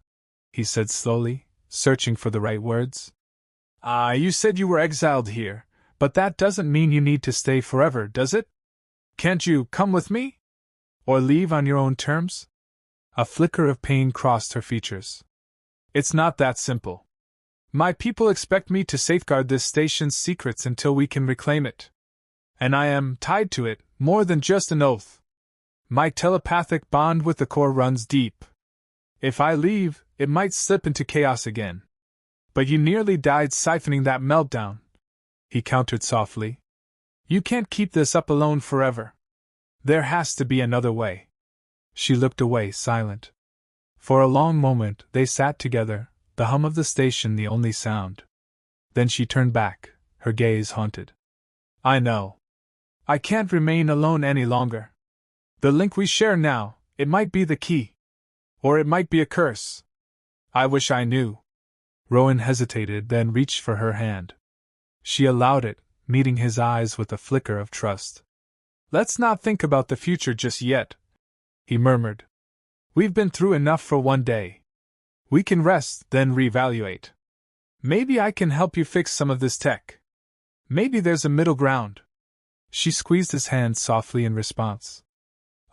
he said slowly, searching for the right words. You said you were exiled here, but that doesn't mean you need to stay forever, does it? Can't you come with me? Or leave on your own terms?" A flicker of pain crossed her features. "It's not that simple. My people expect me to safeguard this station's secrets until we can reclaim it. And I am tied to it, more than just an oath. My telepathic bond with the core runs deep. If I leave, it might slip into chaos again. But you nearly died siphoning that meltdown," he countered softly. "You can't keep this up alone forever. There has to be another way." She looked away, silent. For a long moment they sat together, the hum of the station the only sound. Then she turned back, her gaze haunted. "I know. I can't remain alone any longer. The link we share now, it might be the key. Or it might be a curse. I wish I knew." Rowan hesitated, then reached for her hand. She allowed it, meeting his eyes with a flicker of trust. "Let's not think about the future just yet," he murmured. "We've been through enough for one day. We can rest, then reevaluate. Maybe I can help you fix some of this tech. Maybe there's a middle ground." She squeezed his hand softly in response.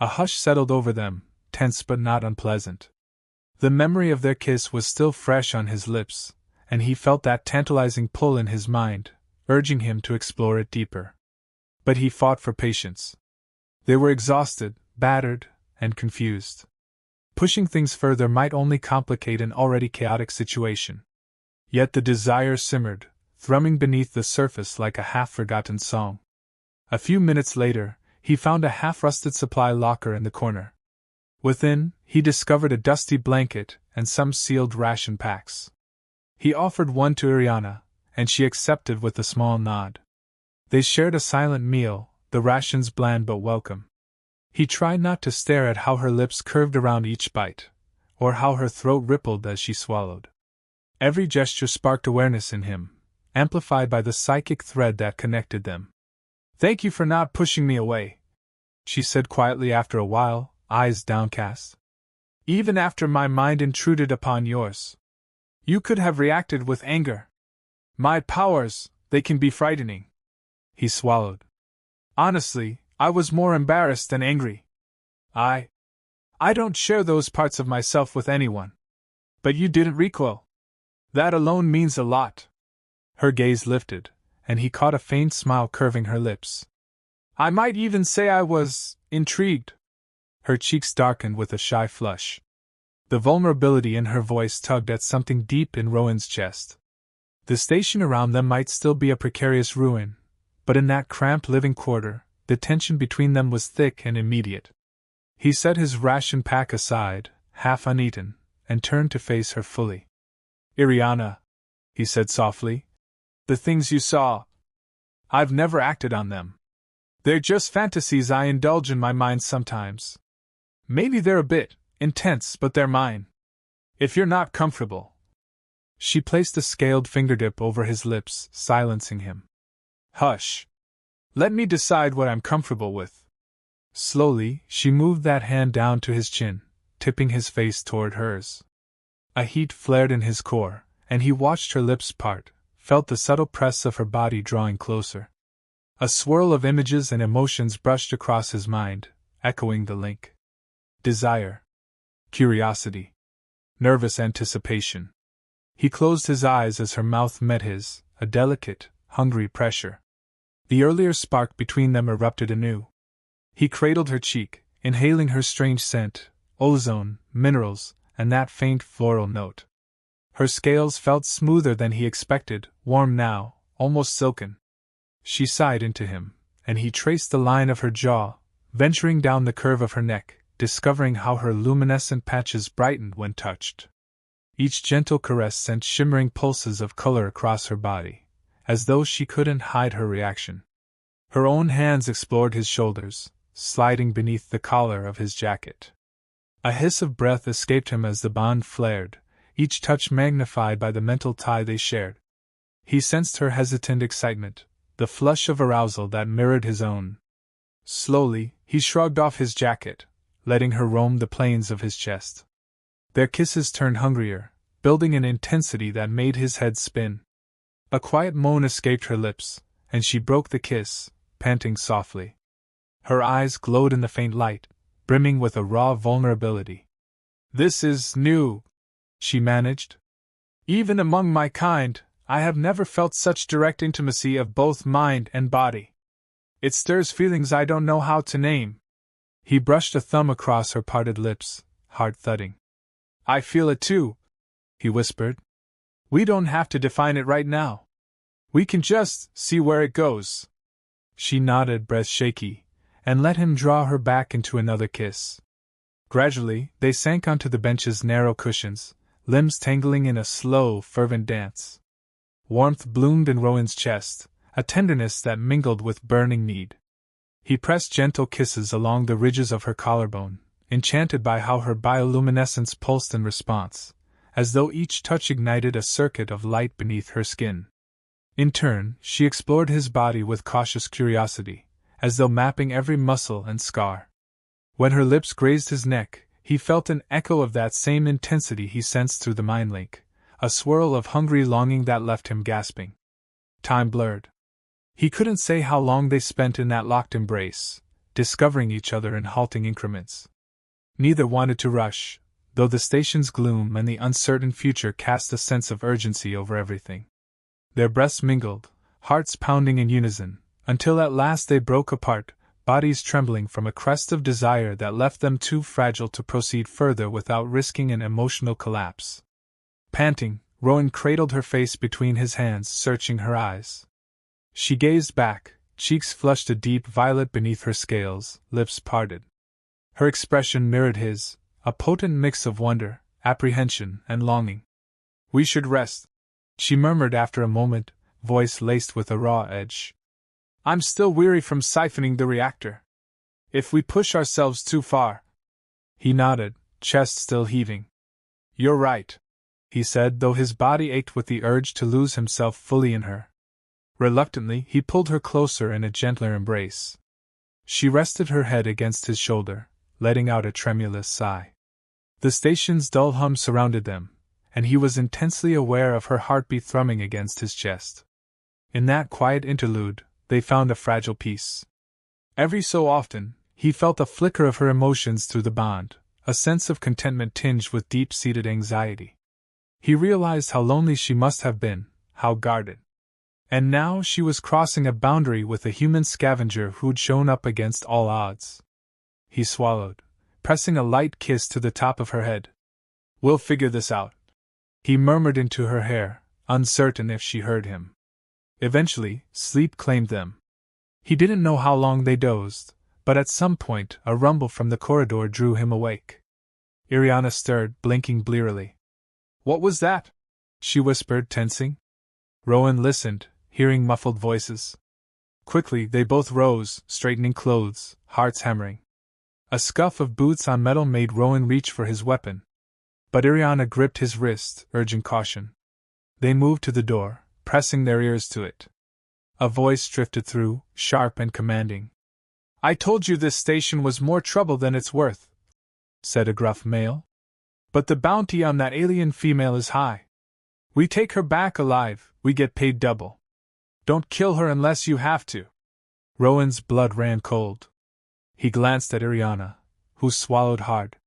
A hush settled over them, tense but not unpleasant. The memory of their kiss was still fresh on his lips, and he felt that tantalizing pull in his mind, urging him to explore it deeper. But he fought for patience. They were exhausted, battered, and confused. Pushing things further might only complicate an already chaotic situation. Yet the desire simmered, thrumming beneath the surface like a half-forgotten song. A few minutes later, he found a half-rusted supply locker in the corner. Within, he discovered a dusty blanket and some sealed ration packs. He offered one to Iriana, and she accepted with a small nod. They shared a silent meal, the rations bland but welcome. He tried not to stare at how her lips curved around each bite, or how her throat rippled as she swallowed. Every gesture sparked awareness in him, amplified by the psychic thread that connected them. "Thank you for not pushing me away," she said quietly after a while, eyes downcast. "Even after my mind intruded upon yours. You could have reacted with anger. My powers, they can be frightening." He swallowed. "Honestly, I was more embarrassed than angry. I don't share those parts of myself with anyone. But you didn't recoil. That alone means a lot." Her gaze lifted, and he caught a faint smile curving her lips. "I might even say I was intrigued." Her cheeks darkened with a shy flush. The vulnerability in her voice tugged at something deep in Rowan's chest. The station around them might still be a precarious ruin, but in that cramped living quarter, the tension between them was thick and immediate. He set his ration pack aside, half uneaten, and turned to face her fully. "Iriana," he said softly, "the things you saw, I've never acted on them. They're just fantasies I indulge in my mind sometimes. Maybe they're a bit intense, but they're mine. If you're not comfortable." She placed a scaled fingertip over his lips, silencing him. "Hush. Let me decide what I'm comfortable with." Slowly, she moved that hand down to his chin, tipping his face toward hers. A heat flared in his core, and he watched her lips part, felt the subtle press of her body drawing closer. A swirl of images and emotions brushed across his mind, echoing the link. Desire. Curiosity. Nervous anticipation. He closed his eyes as her mouth met his, a delicate, hungry pressure. The earlier spark between them erupted anew. He cradled her cheek, inhaling her strange scent, ozone, minerals, and that faint floral note. Her scales felt smoother than he expected, warm now, almost silken. She sighed into him, and he traced the line of her jaw, venturing down the curve of her neck, discovering how her luminescent patches brightened when touched. Each gentle caress sent shimmering pulses of color across her body, as though she couldn't hide her reaction. Her own hands explored his shoulders, sliding beneath the collar of his jacket. A hiss of breath escaped him as the bond flared, each touch magnified by the mental tie they shared. He sensed her hesitant excitement, the flush of arousal that mirrored his own. Slowly, he shrugged off his jacket, letting her roam the plains of his chest. Their kisses turned hungrier, building an intensity that made his head spin. A quiet moan escaped her lips, and she broke the kiss, panting softly. Her eyes glowed in the faint light, brimming with a raw vulnerability. "This is new," she managed. "Even among my kind, I have never felt such direct intimacy of both mind and body. It stirs feelings I don't know how to name." He brushed a thumb across her parted lips, heart thudding. "I feel it too," he whispered. "We don't have to define it right now. We can just see where it goes." She nodded, breath shaky, and let him draw her back into another kiss. Gradually, they sank onto the bench's narrow cushions, limbs tangling in a slow, fervent dance. Warmth bloomed in Rowan's chest, a tenderness that mingled with burning need. He pressed gentle kisses along the ridges of her collarbone, enchanted by how her bioluminescence pulsed in response, as though each touch ignited a circuit of light beneath her skin. In turn, she explored his body with cautious curiosity, as though mapping every muscle and scar. When her lips grazed his neck, he felt an echo of that same intensity he sensed through the mind link, a swirl of hungry longing that left him gasping. Time blurred. He couldn't say how long they spent in that locked embrace, discovering each other in halting increments. Neither wanted to rush, though the station's gloom and the uncertain future cast a sense of urgency over everything. Their breaths mingled, hearts pounding in unison, until at last they broke apart, bodies trembling from a crest of desire that left them too fragile to proceed further without risking an emotional collapse. Panting, Rowan cradled her face between his hands, searching her eyes. She gazed back, cheeks flushed a deep violet beneath her scales, lips parted. Her expression mirrored his, a potent mix of wonder, apprehension, and longing. "We should rest," she murmured after a moment, voice laced with a raw edge. "I'm still weary from siphoning the reactor. If we push ourselves too far—" He nodded, chest still heaving. "You're right," he said, though his body ached with the urge to lose himself fully in her. Reluctantly, he pulled her closer in a gentler embrace. She rested her head against his shoulder, letting out a tremulous sigh. The station's dull hum surrounded them, and he was intensely aware of her heartbeat thrumming against his chest. In that quiet interlude, they found a fragile peace. Every so often, he felt a flicker of her emotions through the bond, a sense of contentment tinged with deep-seated anxiety. He realized how lonely she must have been, how guarded. And now she was crossing a boundary with a human scavenger who'd shown up against all odds. He swallowed, pressing a light kiss to the top of her head. "We'll figure this out," he murmured into her hair, uncertain if she heard him. Eventually, sleep claimed them. He didn't know how long they dozed, but at some point a rumble from the corridor drew him awake. Iriana stirred, blinking blearily. "What was that?" she whispered, tensing. Rowan listened, hearing muffled voices. Quickly they both rose, straightening clothes, hearts hammering. A scuff of boots on metal made Rowan reach for his weapon. But Iriana gripped his wrist, urging caution. They moved to the door, pressing their ears to it. A voice drifted through, sharp and commanding. "I told you this station was more trouble than it's worth," said a gruff male. "But the bounty on that alien female is high. We take her back alive, we get paid double. Don't kill her unless you have to." Rowan's blood ran cold. He glanced at Iriana, who swallowed hard.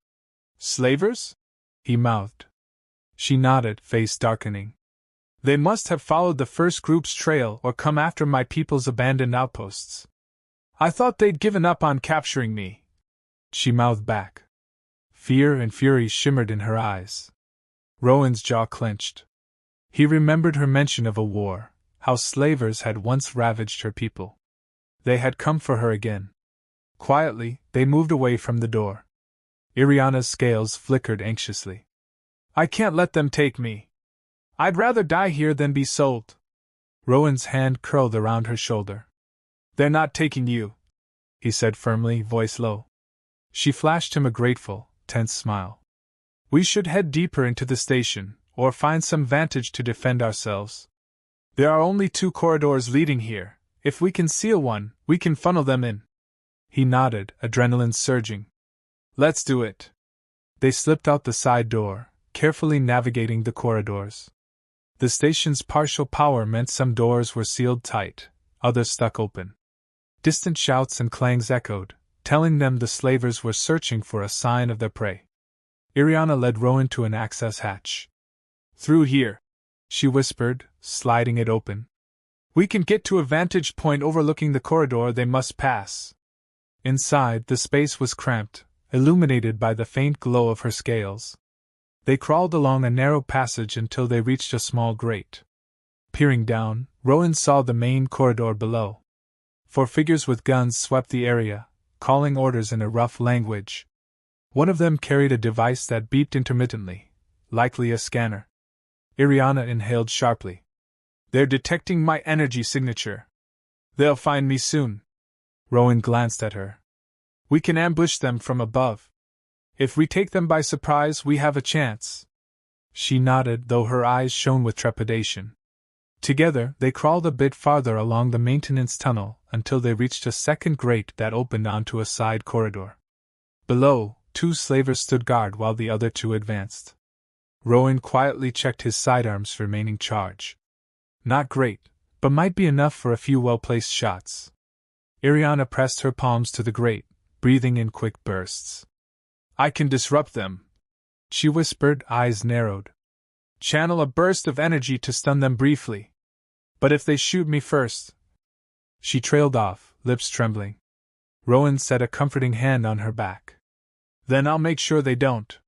"Slavers?" he mouthed. She nodded, face darkening. "They must have followed the first group's trail or come after my people's abandoned outposts. I thought they'd given up on capturing me," she mouthed back. Fear and fury shimmered in her eyes. Rowan's jaw clenched. He remembered her mention of a war, how slavers had once ravaged her people. They had come for her again. Quietly, they moved away from the door. Iriana's scales flickered anxiously. "I can't let them take me. I'd rather die here than be sold." Rowan's hand curled around her shoulder. "They're not taking you," he said firmly, voice low. She flashed him a grateful, tense smile. "We should head deeper into the station, or find some vantage to defend ourselves. There are only 2 corridors leading here. If we can seal one, we can funnel them in." He nodded, adrenaline surging. "Let's do it." They slipped out the side door, carefully navigating the corridors. The station's partial power meant some doors were sealed tight, others stuck open. Distant shouts and clangs echoed, telling them the slavers were searching for a sign of their prey. Iriana led Rowan to an access hatch. "Through here," she whispered, sliding it open. "We can get to a vantage point overlooking the corridor they must pass." Inside, the space was cramped, illuminated by the faint glow of her scales. They crawled along a narrow passage until they reached a small grate. Peering down, Rowan saw the main corridor below. 4 figures with guns swept the area, calling orders in a rough language. One of them carried a device that beeped intermittently, likely a scanner. Iriana inhaled sharply. "They're detecting my energy signature. They'll find me soon." Rowan glanced at her. "We can ambush them from above. If we take them by surprise, we have a chance." She nodded, though her eyes shone with trepidation. Together, they crawled a bit farther along the maintenance tunnel until they reached a second grate that opened onto a side corridor. Below, 2 slavers stood guard while the other 2 advanced. Rowan quietly checked his sidearm's remaining charge. Not great, but might be enough for a few well-placed shots. Iriana pressed her palms to the grate, breathing in quick bursts. "I can disrupt them," she whispered, eyes narrowed. "Channel a burst of energy to stun them briefly. But if they shoot me first—" She trailed off, lips trembling. Rowan set a comforting hand on her back. Then I'll make sure they don't.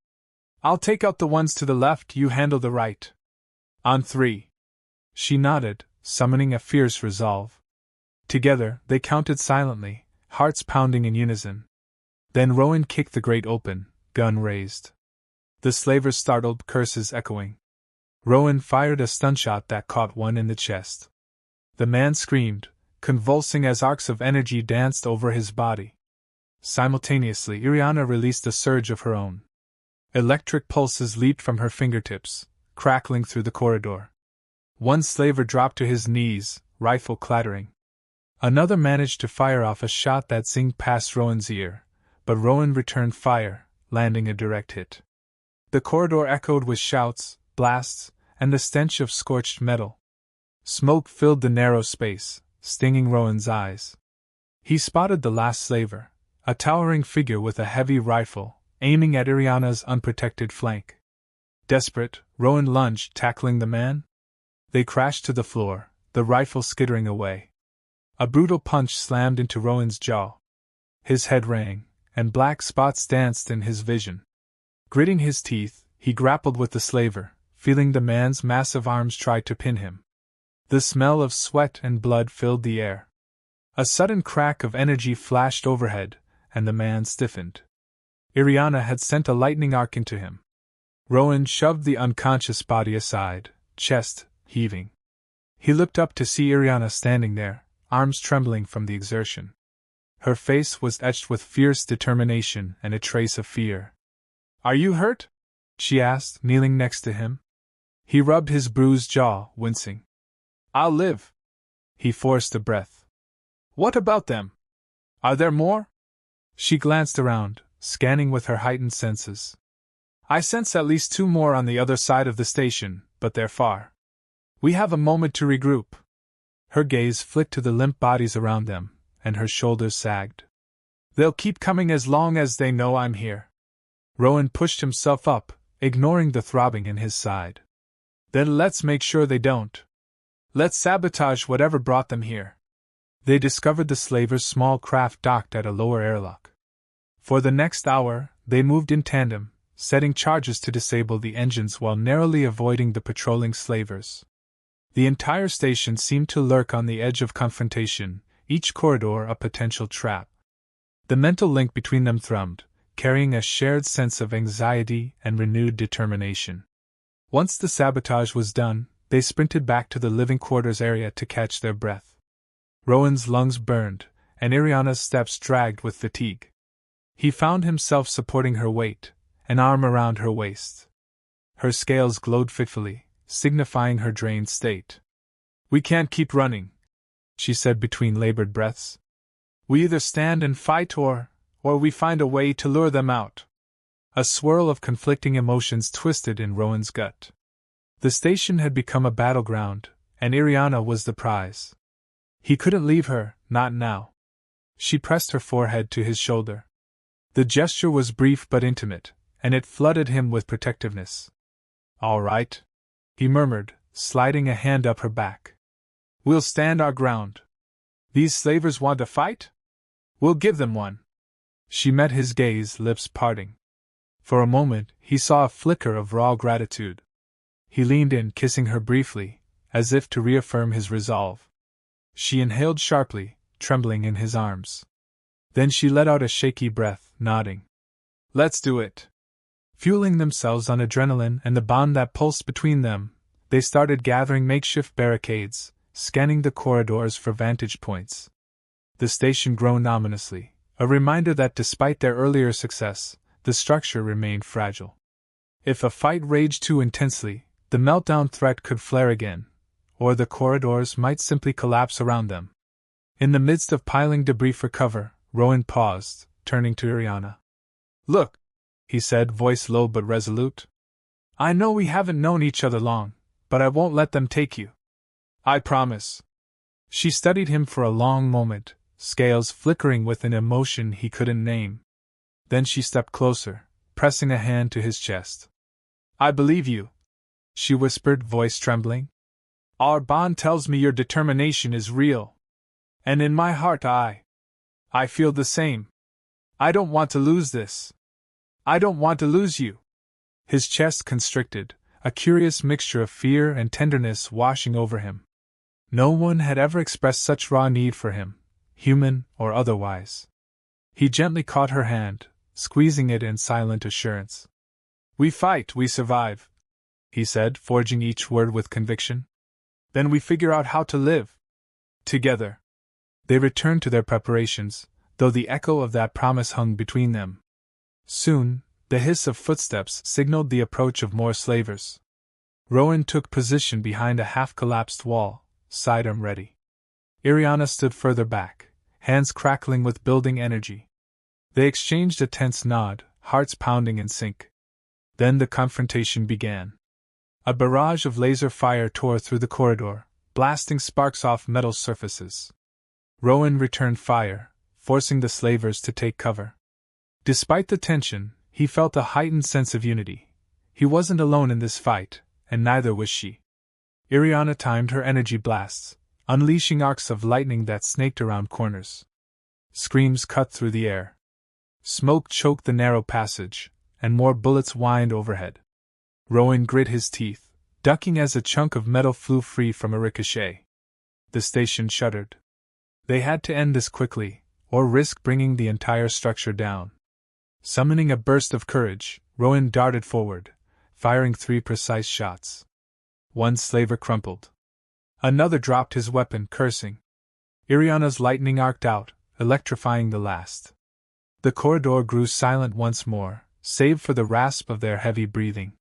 I'll take out the ones to the left, you handle the right. On 3. She nodded, summoning a fierce resolve. Together, they counted silently, hearts pounding in unison. Then Rowan kicked the grate open, gun raised. The slavers startled, curses echoing. Rowan fired a stun shot that caught one in the chest. The man screamed, convulsing as arcs of energy danced over his body. Simultaneously, Iriana released a surge of her own. Electric pulses leaped from her fingertips, crackling through the corridor. One slaver dropped to his knees, rifle clattering. Another managed to fire off a shot that zinged past Rowan's ear, but Rowan returned fire, landing a direct hit. The corridor echoed with shouts, blasts, and the stench of scorched metal. Smoke filled the narrow space, stinging Rowan's eyes. He spotted the last slaver, a towering figure with a heavy rifle, aiming at Iriana's unprotected flank. Desperate, Rowan lunged, tackling the man. They crashed to the floor, the rifle skittering away. A brutal punch slammed into Rowan's jaw. His head rang, and black spots danced in his vision. Gritting his teeth, he grappled with the slaver, feeling the man's massive arms try to pin him. The smell of sweat and blood filled the air. A sudden crack of energy flashed overhead, and the man stiffened. Iriana had sent a lightning arc into him. Rowan shoved the unconscious body aside, chest heaving. He looked up to see Iriana standing there, arms trembling from the exertion. Her face was etched with fierce determination and a trace of fear. "Are you hurt?" she asked, kneeling next to him. He rubbed his bruised jaw, wincing. "I'll live." He forced a breath. "What about them? Are there more?" She glanced around, scanning with her heightened senses. "I sense at least 2 more on the other side of the station, but they're far. We have a moment to regroup." Her gaze flicked to the limp bodies around them, and her shoulders sagged. "They'll keep coming as long as they know I'm here." Rowan pushed himself up, ignoring the throbbing in his side. "Then let's make sure they don't. Let's sabotage whatever brought them here." They discovered the slavers' small craft docked at a lower airlock. For the next hour, they moved in tandem, setting charges to disable the engines while narrowly avoiding the patrolling slavers. The entire station seemed to lurk on the edge of confrontation, each corridor a potential trap. The mental link between them thrummed, carrying a shared sense of anxiety and renewed determination. Once the sabotage was done, they sprinted back to the living quarters area to catch their breath. Rowan's lungs burned, and Iriana's steps dragged with fatigue. He found himself supporting her weight, an arm around her waist. Her scales glowed fitfully, signifying her drained state. "We can't keep running," she said between labored breaths. "We either stand and fight or we find a way to lure them out." A swirl of conflicting emotions twisted in Rowan's gut. The station had become a battleground, and Iriana was the prize. He couldn't leave her, not now. She pressed her forehead to his shoulder. The gesture was brief but intimate, and it flooded him with protectiveness. "All right," he murmured, sliding a hand up her back. "We'll stand our ground. These slavers want a fight? We'll give them one." She met his gaze, lips parting. For a moment, he saw a flicker of raw gratitude. He leaned in, kissing her briefly, as if to reaffirm his resolve. She inhaled sharply, trembling in his arms. Then she let out a shaky breath, nodding. "Let's do it." Fueling themselves on adrenaline and the bond that pulsed between them, they started gathering makeshift barricades, scanning the corridors for vantage points. The station groaned ominously, a reminder that despite their earlier success, the structure remained fragile. If a fight raged too intensely, the meltdown threat could flare again, or the corridors might simply collapse around them. In the midst of piling debris for cover, Rowan paused, turning to Iriana. "Look," he said, voice low but resolute. "I know we haven't known each other long, but I won't let them take you. I promise." She studied him for a long moment, scales flickering with an emotion he couldn't name. Then she stepped closer, pressing a hand to his chest. "I believe you," she whispered, voice trembling. "Our bond tells me your determination is real. And in my heart I feel the same. I don't want to lose this. I don't want to lose you. His chest constricted, a curious mixture of fear and tenderness washing over him. No one had ever expressed such raw need for him, human or otherwise. He gently caught her hand, squeezing it in silent assurance. We fight, we survive, he said, forging each word with conviction. Then we figure out how to live. Together. They returned to their preparations, though the echo of that promise hung between them. Soon, the hiss of footsteps signaled the approach of more slavers. Rowan took position behind a half-collapsed wall, sidearm ready. Iriana stood further back, hands crackling with building energy. They exchanged a tense nod, hearts pounding in sync. Then the confrontation began. A barrage of laser fire tore through the corridor, blasting sparks off metal surfaces. Rowan returned fire, forcing the slavers to take cover. Despite the tension, he felt a heightened sense of unity. He wasn't alone in this fight, and neither was she. Iriana timed her energy blasts, unleashing arcs of lightning that snaked around corners. Screams cut through the air. Smoke choked the narrow passage, and more bullets whined overhead. Rowan grit his teeth, ducking as a chunk of metal flew free from a ricochet. The station shuddered. They had to end this quickly, or risk bringing the entire structure down. Summoning a burst of courage, Rowan darted forward, firing 3 precise shots. One slaver crumpled. Another dropped his weapon, cursing. Iriana's lightning arced out, electrifying the last. The corridor grew silent once more, save for the rasp of their heavy breathing.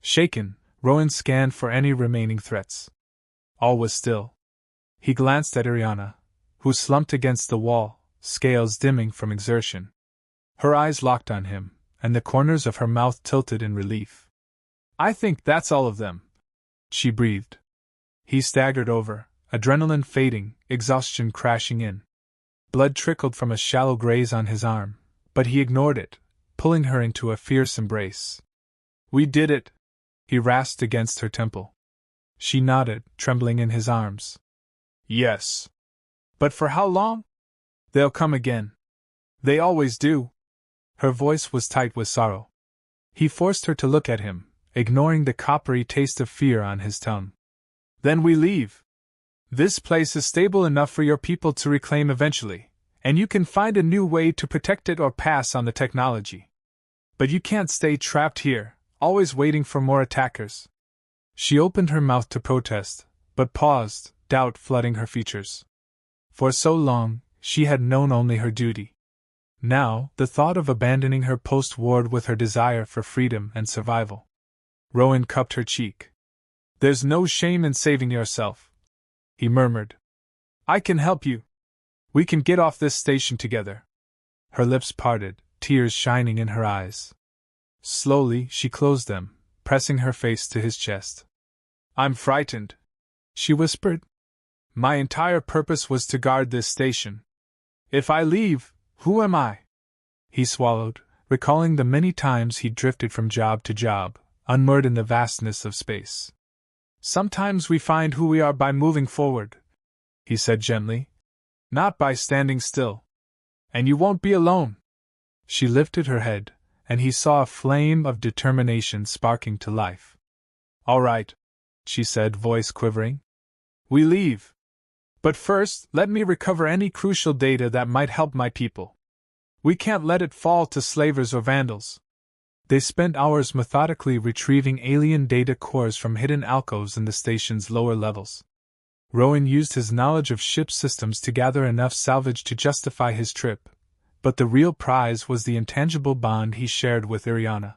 Shaken, Rowan scanned for any remaining threats. All was still. He glanced at Iriana, who slumped against the wall, scales dimming from exertion. Her eyes locked on him, and the corners of her mouth tilted in relief. I think that's all of them, she breathed. He staggered over, adrenaline fading, exhaustion crashing in. Blood trickled from a shallow graze on his arm, but he ignored it, pulling her into a fierce embrace. We did it, he rasped against her temple. She nodded, trembling in his arms. Yes. But for how long? They'll come again. They always do. Her voice was tight with sorrow. He forced her to look at him, ignoring the coppery taste of fear on his tongue. Then we leave. This place is stable enough for your people to reclaim eventually, and you can find a new way to protect it or pass on the technology. But you can't stay trapped here, always waiting for more attackers. She opened her mouth to protest, but paused, doubt flooding her features. For so long, she had known only her duty. Now, the thought of abandoning her post warred with her desire for freedom and survival. Rowan cupped her cheek. There's no shame in saving yourself, he murmured. I can help you. We can get off this station together. Her lips parted, tears shining in her eyes. Slowly, she closed them, pressing her face to his chest. I'm frightened, she whispered. My entire purpose was to guard this station. If I leave, who am I? He swallowed, recalling the many times he'd drifted from job to job, unmoored in the vastness of space. Sometimes we find who we are by moving forward, he said gently, not by standing still. And you won't be alone. She lifted her head, and he saw a flame of determination sparking to life. All right, she said, voice quivering. We leave. But first, let me recover any crucial data that might help my people. We can't let it fall to slavers or vandals. They spent hours methodically retrieving alien data cores from hidden alcoves in the station's lower levels. Rowan used his knowledge of ship systems to gather enough salvage to justify his trip, but the real prize was the intangible bond he shared with Iriana.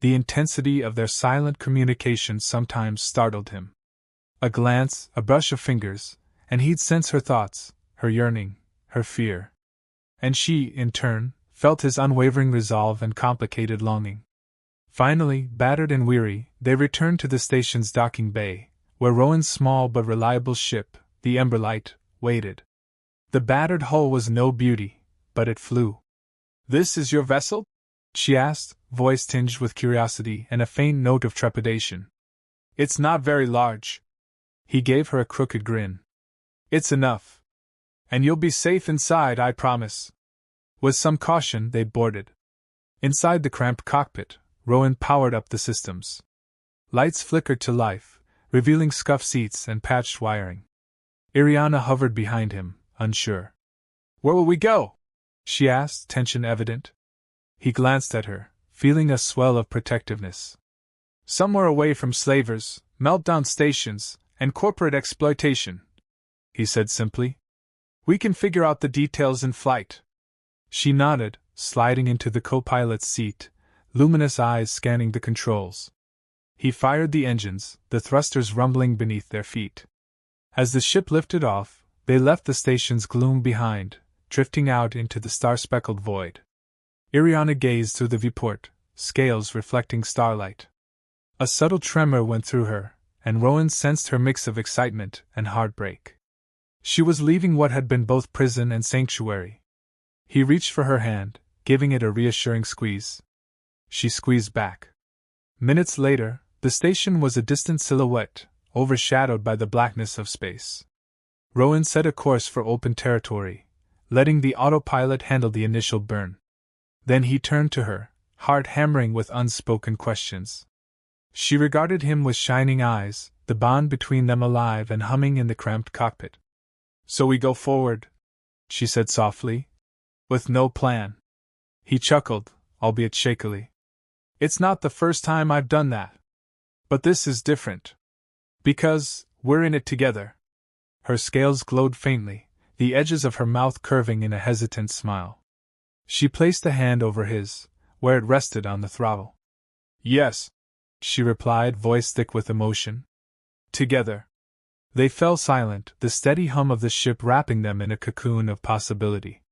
The intensity of their silent communication sometimes startled him. A glance, a brush of fingers, and he'd sense her thoughts, her yearning, her fear. And she, in turn, felt his unwavering resolve and complicated longing. Finally, battered and weary, they returned to the station's docking bay, where Rowan's small but reliable ship, the Emberlight, waited. The battered hull was no beauty, but it flew. This is your vessel? She asked, voice tinged with curiosity and a faint note of trepidation. It's not very large. He gave her a crooked grin. It's enough. And you'll be safe inside, I promise. With some caution, they boarded. Inside the cramped cockpit, Rowan powered up the systems. Lights flickered to life, revealing scuffed seats and patched wiring. Iriana hovered behind him, unsure. Where will we go? She asked, tension evident. He glanced at her, feeling a swell of protectiveness. Somewhere away from slavers, meltdown stations, and corporate exploitation, he said simply. We can figure out the details in flight. She nodded, sliding into the co-pilot's seat, luminous eyes scanning the controls. He fired the engines, the thrusters rumbling beneath their feet. As the ship lifted off, they left the station's gloom behind, drifting out into the star-speckled void. Iriana gazed through the viewport, scales reflecting starlight. A subtle tremor went through her, and Rowan sensed her mix of excitement and heartbreak. She was leaving what had been both prison and sanctuary. He reached for her hand, giving it a reassuring squeeze. She squeezed back. Minutes later, the station was a distant silhouette, overshadowed by the blackness of space. Rowan set a course for open territory, letting the autopilot handle the initial burn. Then he turned to her, heart hammering with unspoken questions. She regarded him with shining eyes, the bond between them alive and humming in the cramped cockpit. So we go forward, she said softly. With no plan. He chuckled, albeit shakily. It's not the first time I've done that. But this is different. Because we're in it together. Her scales glowed faintly, the edges of her mouth curving in a hesitant smile. She placed a hand over his, where it rested on the throttle. Yes, she replied, voice thick with emotion. Together. They fell silent, the steady hum of the ship wrapping them in a cocoon of possibility.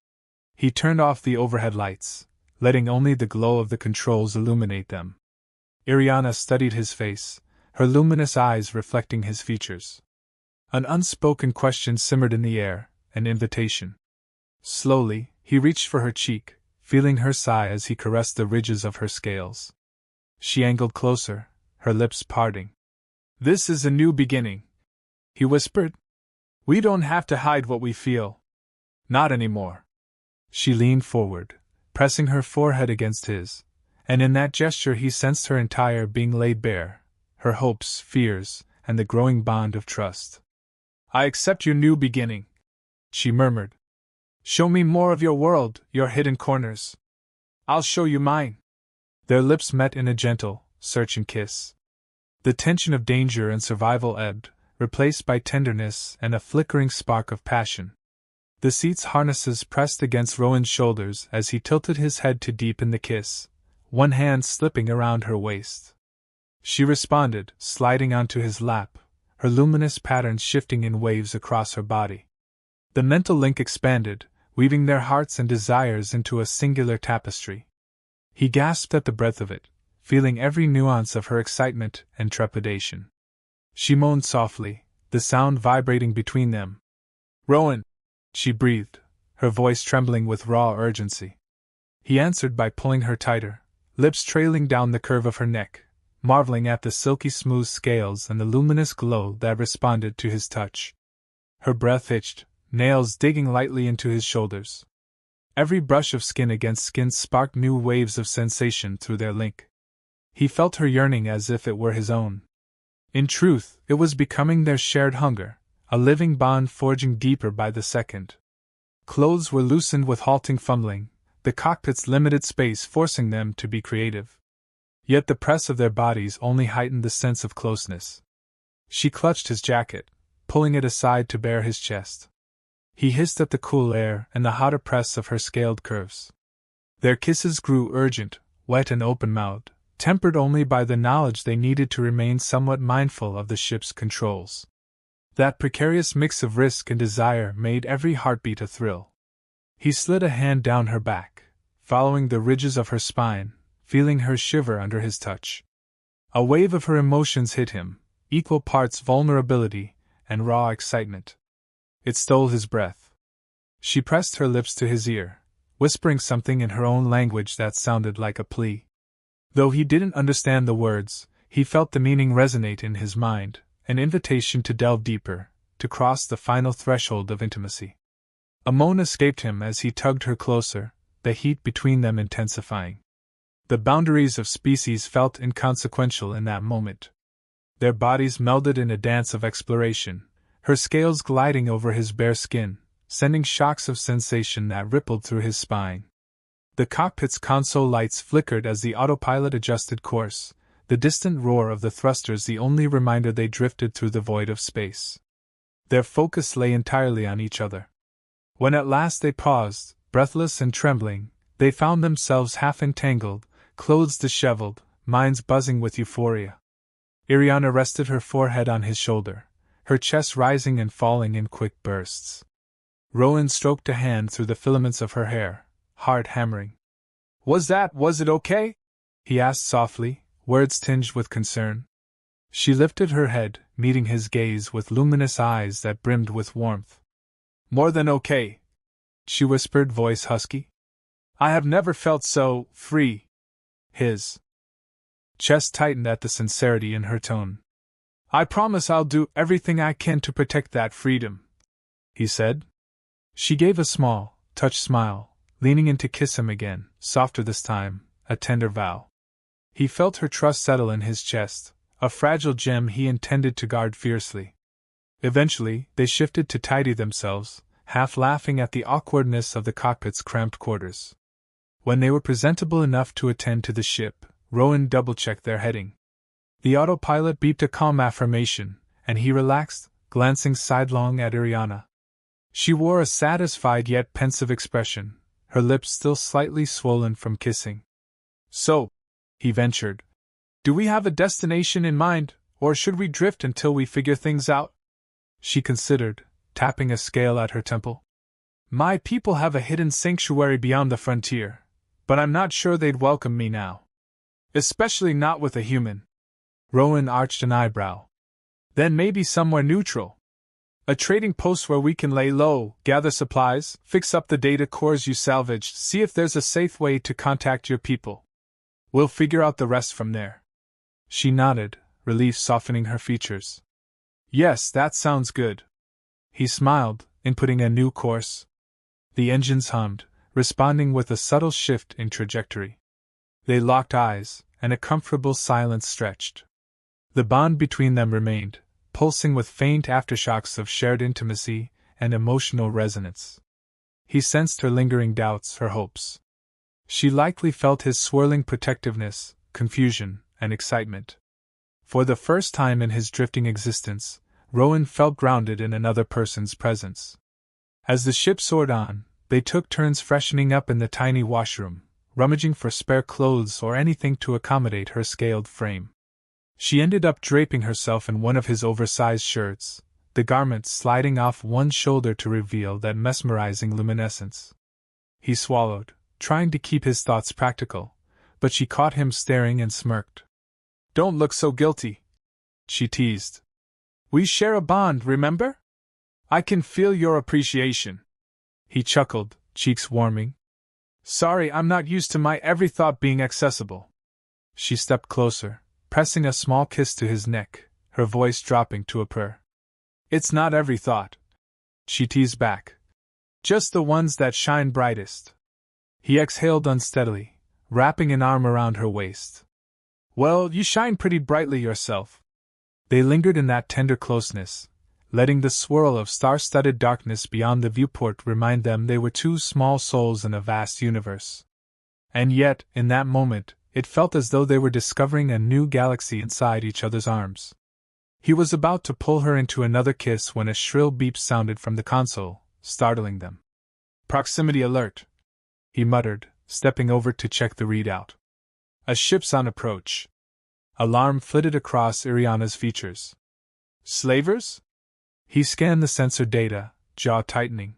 He turned off the overhead lights, letting only the glow of the controls illuminate them. Iriana studied his face, her luminous eyes reflecting his features. An unspoken question simmered in the air, an invitation. Slowly, he reached for her cheek, feeling her sigh as he caressed the ridges of her scales. She angled closer, her lips parting. This is a new beginning, he whispered. We don't have to hide what we feel. Not anymore. She leaned forward, pressing her forehead against his, and in that gesture he sensed her entire being laid bare, her hopes, fears, and the growing bond of trust. I accept your new beginning, she murmured. Show me more of your world, your hidden corners. I'll show you mine. Their lips met in a gentle, searching kiss. The tension of danger and survival ebbed, replaced by tenderness and a flickering spark of passion. The seat's harnesses pressed against Rowan's shoulders as he tilted his head to deepen the kiss, one hand slipping around her waist. She responded, sliding onto his lap, her luminous patterns shifting in waves across her body. The mental link expanded, weaving their hearts and desires into a singular tapestry. He gasped at the breadth of it, feeling every nuance of her excitement and trepidation. She moaned softly, the sound vibrating between them. Rowan! She breathed, her voice trembling with raw urgency. He answered by pulling her tighter, lips trailing down the curve of her neck, marveling at the silky smooth scales and the luminous glow that responded to his touch. Her breath itched, nails digging lightly into his shoulders. Every brush of skin against skin sparked new waves of sensation through their link. He felt her yearning as if it were his own. In truth, it was becoming their shared hunger, a living bond forging deeper by the second. Clothes were loosened with halting fumbling, the cockpit's limited space forcing them to be creative. Yet the press of their bodies only heightened the sense of closeness. She clutched his jacket, pulling it aside to bare his chest. He hissed at the cool air and the hotter press of her scaled curves. Their kisses grew urgent, wet and open-mouthed, tempered only by the knowledge they needed to remain somewhat mindful of the ship's controls. That precarious mix of risk and desire made every heartbeat a thrill. He slid a hand down her back, following the ridges of her spine, feeling her shiver under his touch. A wave of her emotions hit him, equal parts vulnerability and raw excitement. It stole his breath. She pressed her lips to his ear, whispering something in her own language that sounded like a plea. Though he didn't understand the words, he felt the meaning resonate in his mind, an invitation to delve deeper, to cross the final threshold of intimacy. A moan escaped him as he tugged her closer, the heat between them intensifying. The boundaries of species felt inconsequential in that moment. Their bodies melded in a dance of exploration, her scales gliding over his bare skin, sending shocks of sensation that rippled through his spine. The cockpit's console lights flickered as the autopilot adjusted course, the distant roar of the thrusters the only reminder they drifted through the void of space. Their focus lay entirely on each other. When at last they paused, breathless and trembling, they found themselves half entangled, clothes disheveled, minds buzzing with euphoria. Iriana rested her forehead on his shoulder, her chest rising and falling in quick bursts. Rowan stroked a hand through the filaments of her hair, heart hammering. Was it okay? He asked softly, words tinged with concern. She lifted her head, meeting his gaze with luminous eyes that brimmed with warmth. More than okay, she whispered, voice husky. I have never felt so free. His chest tightened at the sincerity in her tone. I promise I'll do everything I can to protect that freedom, he said. She gave a small, touched smile, leaning in to kiss him again, softer this time, a tender vow. He felt her trust settle in his chest, a fragile gem he intended to guard fiercely. Eventually, they shifted to tidy themselves, half laughing at the awkwardness of the cockpit's cramped quarters. When they were presentable enough to attend to the ship, Rowan double-checked their heading. The autopilot beeped a calm affirmation, and he relaxed, glancing sidelong at Iriana. She wore a satisfied yet pensive expression, her lips still slightly swollen from kissing. So, he ventured, do we have a destination in mind, or should we drift until we figure things out? She considered, tapping a scale at her temple. My people have a hidden sanctuary beyond the frontier, but I'm not sure they'd welcome me now. Especially not with a human. Rowan arched an eyebrow. Then maybe somewhere neutral. A trading post where we can lay low, gather supplies, fix up the data cores you salvaged, see if there's a safe way to contact your people. We'll figure out the rest from there. She nodded, relief softening her features. Yes, that sounds good. He smiled, inputting a new course. The engines hummed, responding with a subtle shift in trajectory. They locked eyes, and a comfortable silence stretched. The bond between them remained, pulsing with faint aftershocks of shared intimacy and emotional resonance. He sensed her lingering doubts, her hopes. She likely felt his swirling protectiveness, confusion, and excitement. For the first time in his drifting existence, Rowan felt grounded in another person's presence. As the ship soared on, they took turns freshening up in the tiny washroom, rummaging for spare clothes or anything to accommodate her scaled frame. She ended up draping herself in one of his oversized shirts, the garment sliding off one shoulder to reveal that mesmerizing luminescence. He swallowed, trying to keep his thoughts practical, but she caught him staring and smirked. Don't look so guilty, she teased. We share a bond, remember? I can feel your appreciation. He chuckled, cheeks warming. Sorry, I'm not used to my every thought being accessible. She stepped closer, pressing a small kiss to his neck, her voice dropping to a purr. It's not every thought, she teased back. Just the ones that shine brightest. He exhaled unsteadily, wrapping an arm around her waist. Well, you shine pretty brightly yourself. They lingered in that tender closeness, letting the swirl of star-studded darkness beyond the viewport remind them they were two small souls in a vast universe. And yet, in that moment, it felt as though they were discovering a new galaxy inside each other's arms. He was about to pull her into another kiss when a shrill beep sounded from the console, startling them. Proximity alert, he muttered, stepping over to check the readout. A ship's on approach. Alarm flitted across Iriana's features. Slavers? He scanned the sensor data, jaw tightening.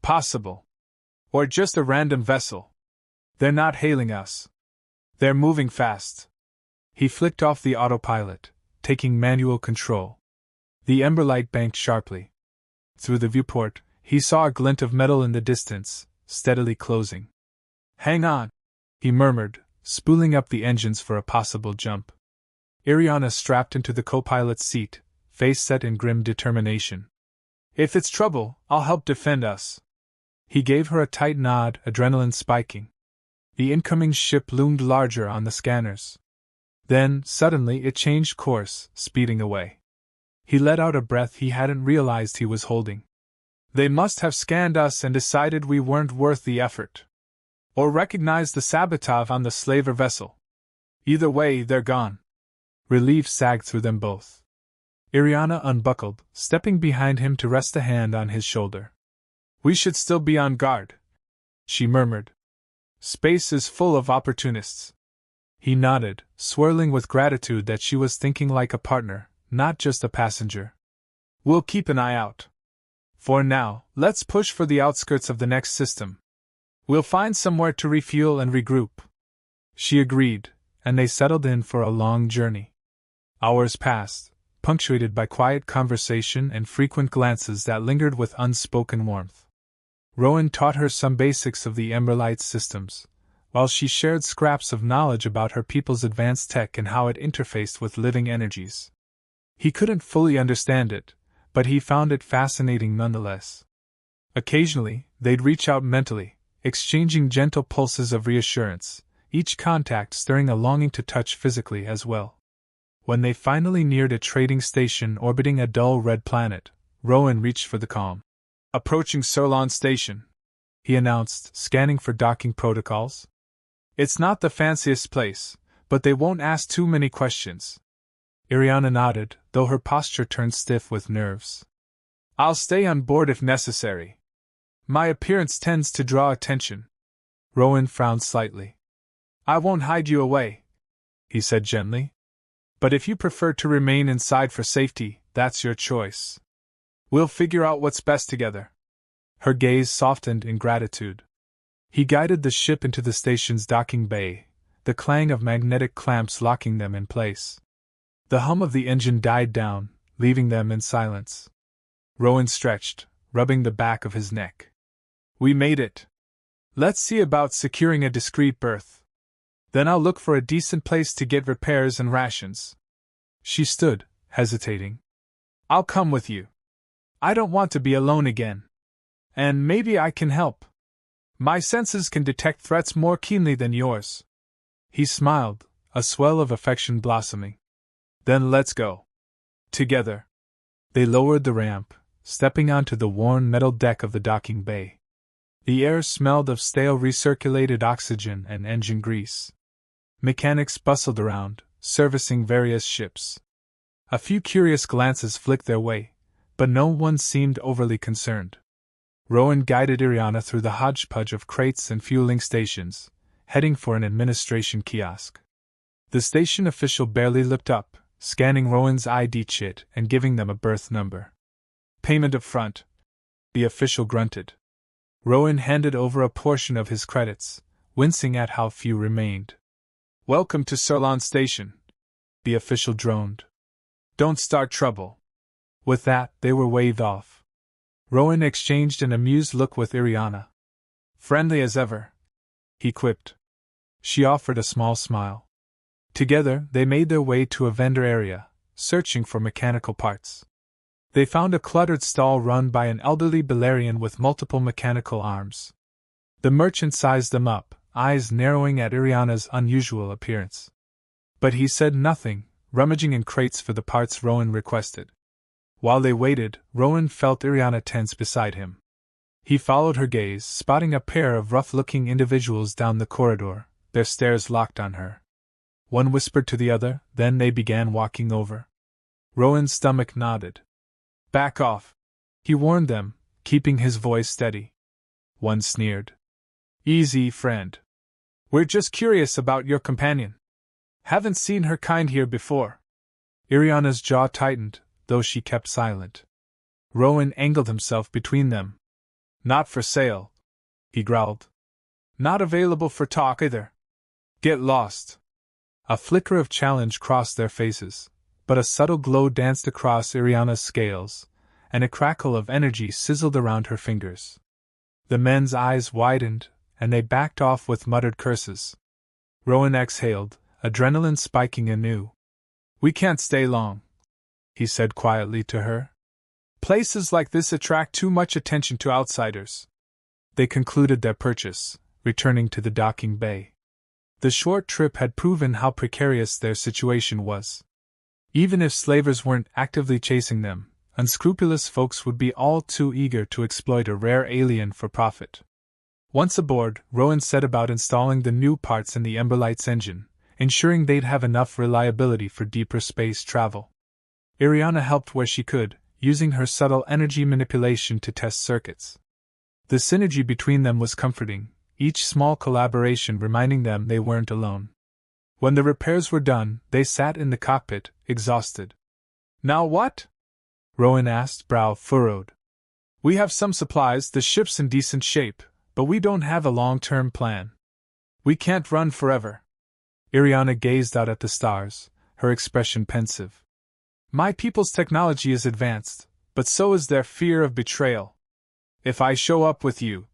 Possible. Or just a random vessel. They're not hailing us. They're moving fast. He flicked off the autopilot, taking manual control. The ember light banked sharply. Through the viewport, he saw a glint of metal in the distance, steadily closing. Hang on, he murmured, spooling up the engines for a possible jump. Iriana strapped into the co-pilot's seat, face set in grim determination. If it's trouble, I'll help defend us. He gave her a tight nod, adrenaline spiking. The incoming ship loomed larger on the scanners. Then, suddenly, it changed course, speeding away. He let out a breath he hadn't realized he was holding. They must have scanned us and decided we weren't worth the effort. Or recognized the sabotage on the slaver vessel. Either way, they're gone. Relief sagged through them both. Iriana unbuckled, stepping behind him to rest a hand on his shoulder. We should still be on guard, she murmured. Space is full of opportunists. He nodded, swirling with gratitude that she was thinking like a partner, not just a passenger. We'll keep an eye out. For now, let's push for the outskirts of the next system. We'll find somewhere to refuel and regroup. She agreed, and they settled in for a long journey. Hours passed, punctuated by quiet conversation and frequent glances that lingered with unspoken warmth. Rowan taught her some basics of the Emberlight systems, while she shared scraps of knowledge about her people's advanced tech and how it interfaced with living energies. He couldn't fully understand it, but he found it fascinating nonetheless. Occasionally, they'd reach out mentally, exchanging gentle pulses of reassurance, each contact stirring a longing to touch physically as well. When they finally neared a trading station orbiting a dull red planet, Rowan reached for the comm. Approaching Solace Station, he announced, scanning for docking protocols. It's not the fanciest place, but they won't ask too many questions. Iriana nodded, though her posture turned stiff with nerves. I'll stay on board if necessary. My appearance tends to draw attention. Rowan frowned slightly. I won't hide you away, he said gently. But if you prefer to remain inside for safety, that's your choice. We'll figure out what's best together. Her gaze softened in gratitude. He guided the ship into the station's docking bay, the clang of magnetic clamps locking them in place. The hum of the engine died down, leaving them in silence. Rowan stretched, rubbing the back of his neck. We made it. Let's see about securing a discreet berth. Then I'll look for a decent place to get repairs and rations. She stood, hesitating. I'll come with you. I don't want to be alone again. And maybe I can help. My senses can detect threats more keenly than yours. He smiled, a swell of affection blossoming. Then let's go. Together. They lowered the ramp, stepping onto the worn metal deck of the docking bay. The air smelled of stale recirculated oxygen and engine grease. Mechanics bustled around, servicing various ships. A few curious glances flicked their way, but no one seemed overly concerned. Rowan guided Iriana through the hodgepodge of crates and fueling stations, heading for an administration kiosk. The station official barely looked up, scanning Rowan's ID chit and giving them a berth number. Payment up front, the official grunted. Rowan handed over a portion of his credits, wincing at how few remained. Welcome to Solace Station, the official droned. Don't start trouble. With that, they were waved off. Rowan exchanged an amused look with Iriana. Friendly as ever, he quipped. She offered a small smile. Together, they made their way to a vendor area, searching for mechanical parts. They found a cluttered stall run by an elderly Belerian with multiple mechanical arms. The merchant sized them up, eyes narrowing at Iriana's unusual appearance. But he said nothing, rummaging in crates for the parts Rowan requested. While they waited, Rowan felt Iriana tense beside him. He followed her gaze, spotting a pair of rough-looking individuals down the corridor, their stares locked on her. One whispered to the other, then they began walking over. Rowan's stomach nodded. Back off, he warned them, keeping his voice steady. One sneered. Easy, friend. We're just curious about your companion. Haven't seen her kind here before. Iriana's jaw tightened, though she kept silent. Rowan angled himself between them. Not for sale, he growled. Not available for talk either. Get lost. A flicker of challenge crossed their faces, but a subtle glow danced across Iriana's scales, and a crackle of energy sizzled around her fingers. The men's eyes widened, and they backed off with muttered curses. Rowan exhaled, adrenaline spiking anew. We can't stay long, he said quietly to her. Places like this attract too much attention to outsiders. They concluded their purchase, returning to the docking bay. The short trip had proven how precarious their situation was. Even if slavers weren't actively chasing them, unscrupulous folks would be all too eager to exploit a rare alien for profit. Once aboard, Rowan set about installing the new parts in the Emberlight's engine, ensuring they'd have enough reliability for deeper space travel. Iriana helped where she could, using her subtle energy manipulation to test circuits. The synergy between them was comforting, each small collaboration reminding them they weren't alone. When the repairs were done, they sat in the cockpit, exhausted. "Now what?" Rowan asked, brow furrowed. "We have some supplies, the ship's in decent shape, but we don't have a long-term plan. We can't run forever." Iriana gazed out at the stars, her expression pensive. "My people's technology is advanced, but so is their fear of betrayal. If I show up with you,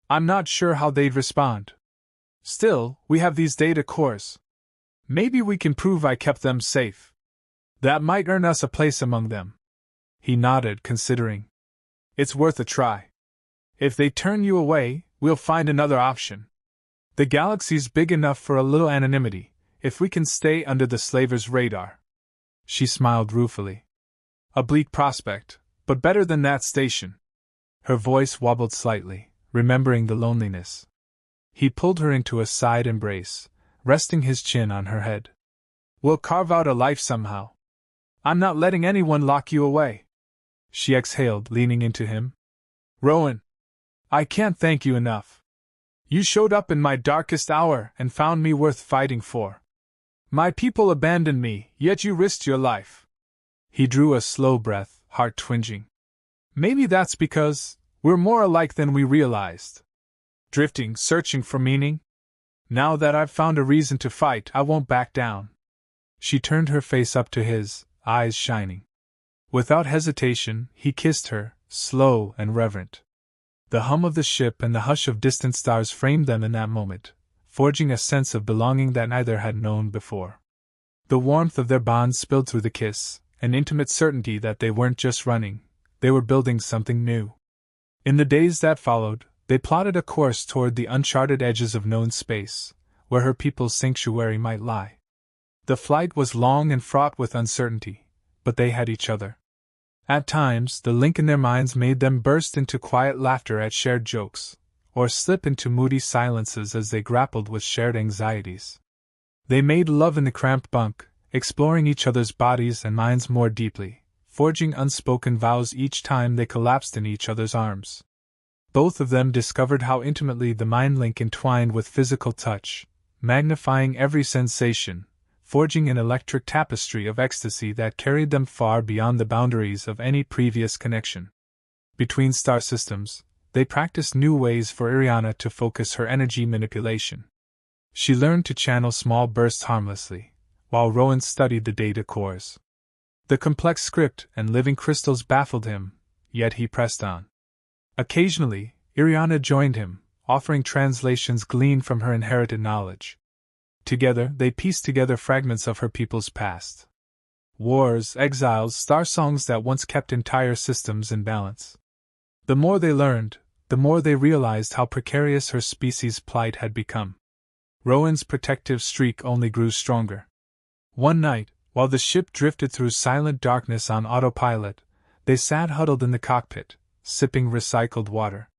I'm not sure how they'd respond. Still, we have these data cores. Maybe we can prove I kept them safe. That might earn us a place among them." He nodded, considering. "It's worth a try. If they turn you away, we'll find another option. The galaxy's big enough for a little anonymity, if we can stay under the slaver's radar." She smiled ruefully. "A bleak prospect, but better than that station." Her voice wobbled slightly, remembering the loneliness. He pulled her into a side embrace, resting his chin on her head. "We'll carve out a life somehow. I'm not letting anyone lock you away." She exhaled, leaning into him. "Rowan, I can't thank you enough. You showed up in my darkest hour and found me worth fighting for. My people abandoned me, yet you risked your life." He drew a slow breath, heart twinging. "Maybe that's because we're more alike than we realized. Drifting, searching for meaning. Now that I've found a reason to fight, I won't back down." She turned her face up to his, eyes shining. Without hesitation, he kissed her, slow and reverent. The hum of the ship and the hush of distant stars framed them in that moment, forging a sense of belonging that neither had known before. The warmth of their bond spilled through the kiss, an intimate certainty that they weren't just running, they were building something new. In the days that followed, they plotted a course toward the uncharted edges of known space, where her people's sanctuary might lie. The flight was long and fraught with uncertainty, but they had each other. At times, the link in their minds made them burst into quiet laughter at shared jokes, or slip into moody silences as they grappled with shared anxieties. They made love in the cramped bunk, exploring each other's bodies and minds more deeply, forging unspoken vows each time they collapsed in each other's arms. Both of them discovered how intimately the mind link entwined with physical touch, magnifying every sensation, forging an electric tapestry of ecstasy that carried them far beyond the boundaries of any previous connection. Between star systems, they practiced new ways for Iriana to focus her energy manipulation. She learned to channel small bursts harmlessly, while Rowan studied the data cores. The complex script and living crystals baffled him, yet he pressed on. Occasionally, Iriana joined him, offering translations gleaned from her inherited knowledge. Together, they pieced together fragments of her people's past. Wars, exiles, star songs that once kept entire systems in balance. The more they learned, the more they realized how precarious her species' plight had become. Rowan's protective streak only grew stronger. One night, while the ship drifted through silent darkness on autopilot, they sat huddled in the cockpit, sipping recycled water.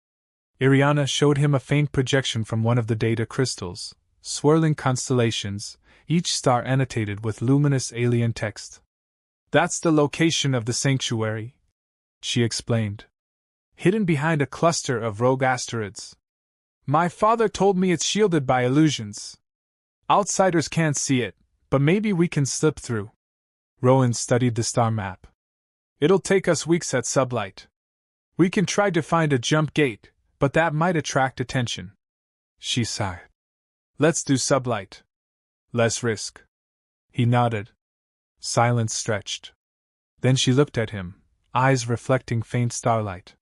Iriana showed him a faint projection from one of the data crystals, swirling constellations, each star annotated with luminous alien text. "That's the location of the sanctuary," she explained. "Hidden behind a cluster of rogue asteroids. My father told me it's shielded by illusions. Outsiders can't see it, but maybe we can slip through." Rowan studied the star map. "It'll take us weeks at sublight. We can try to find a jump gate, but that might attract attention." She sighed. "Let's do sublight. Less risk." He nodded. Silence stretched. Then she looked at him, eyes reflecting faint starlight.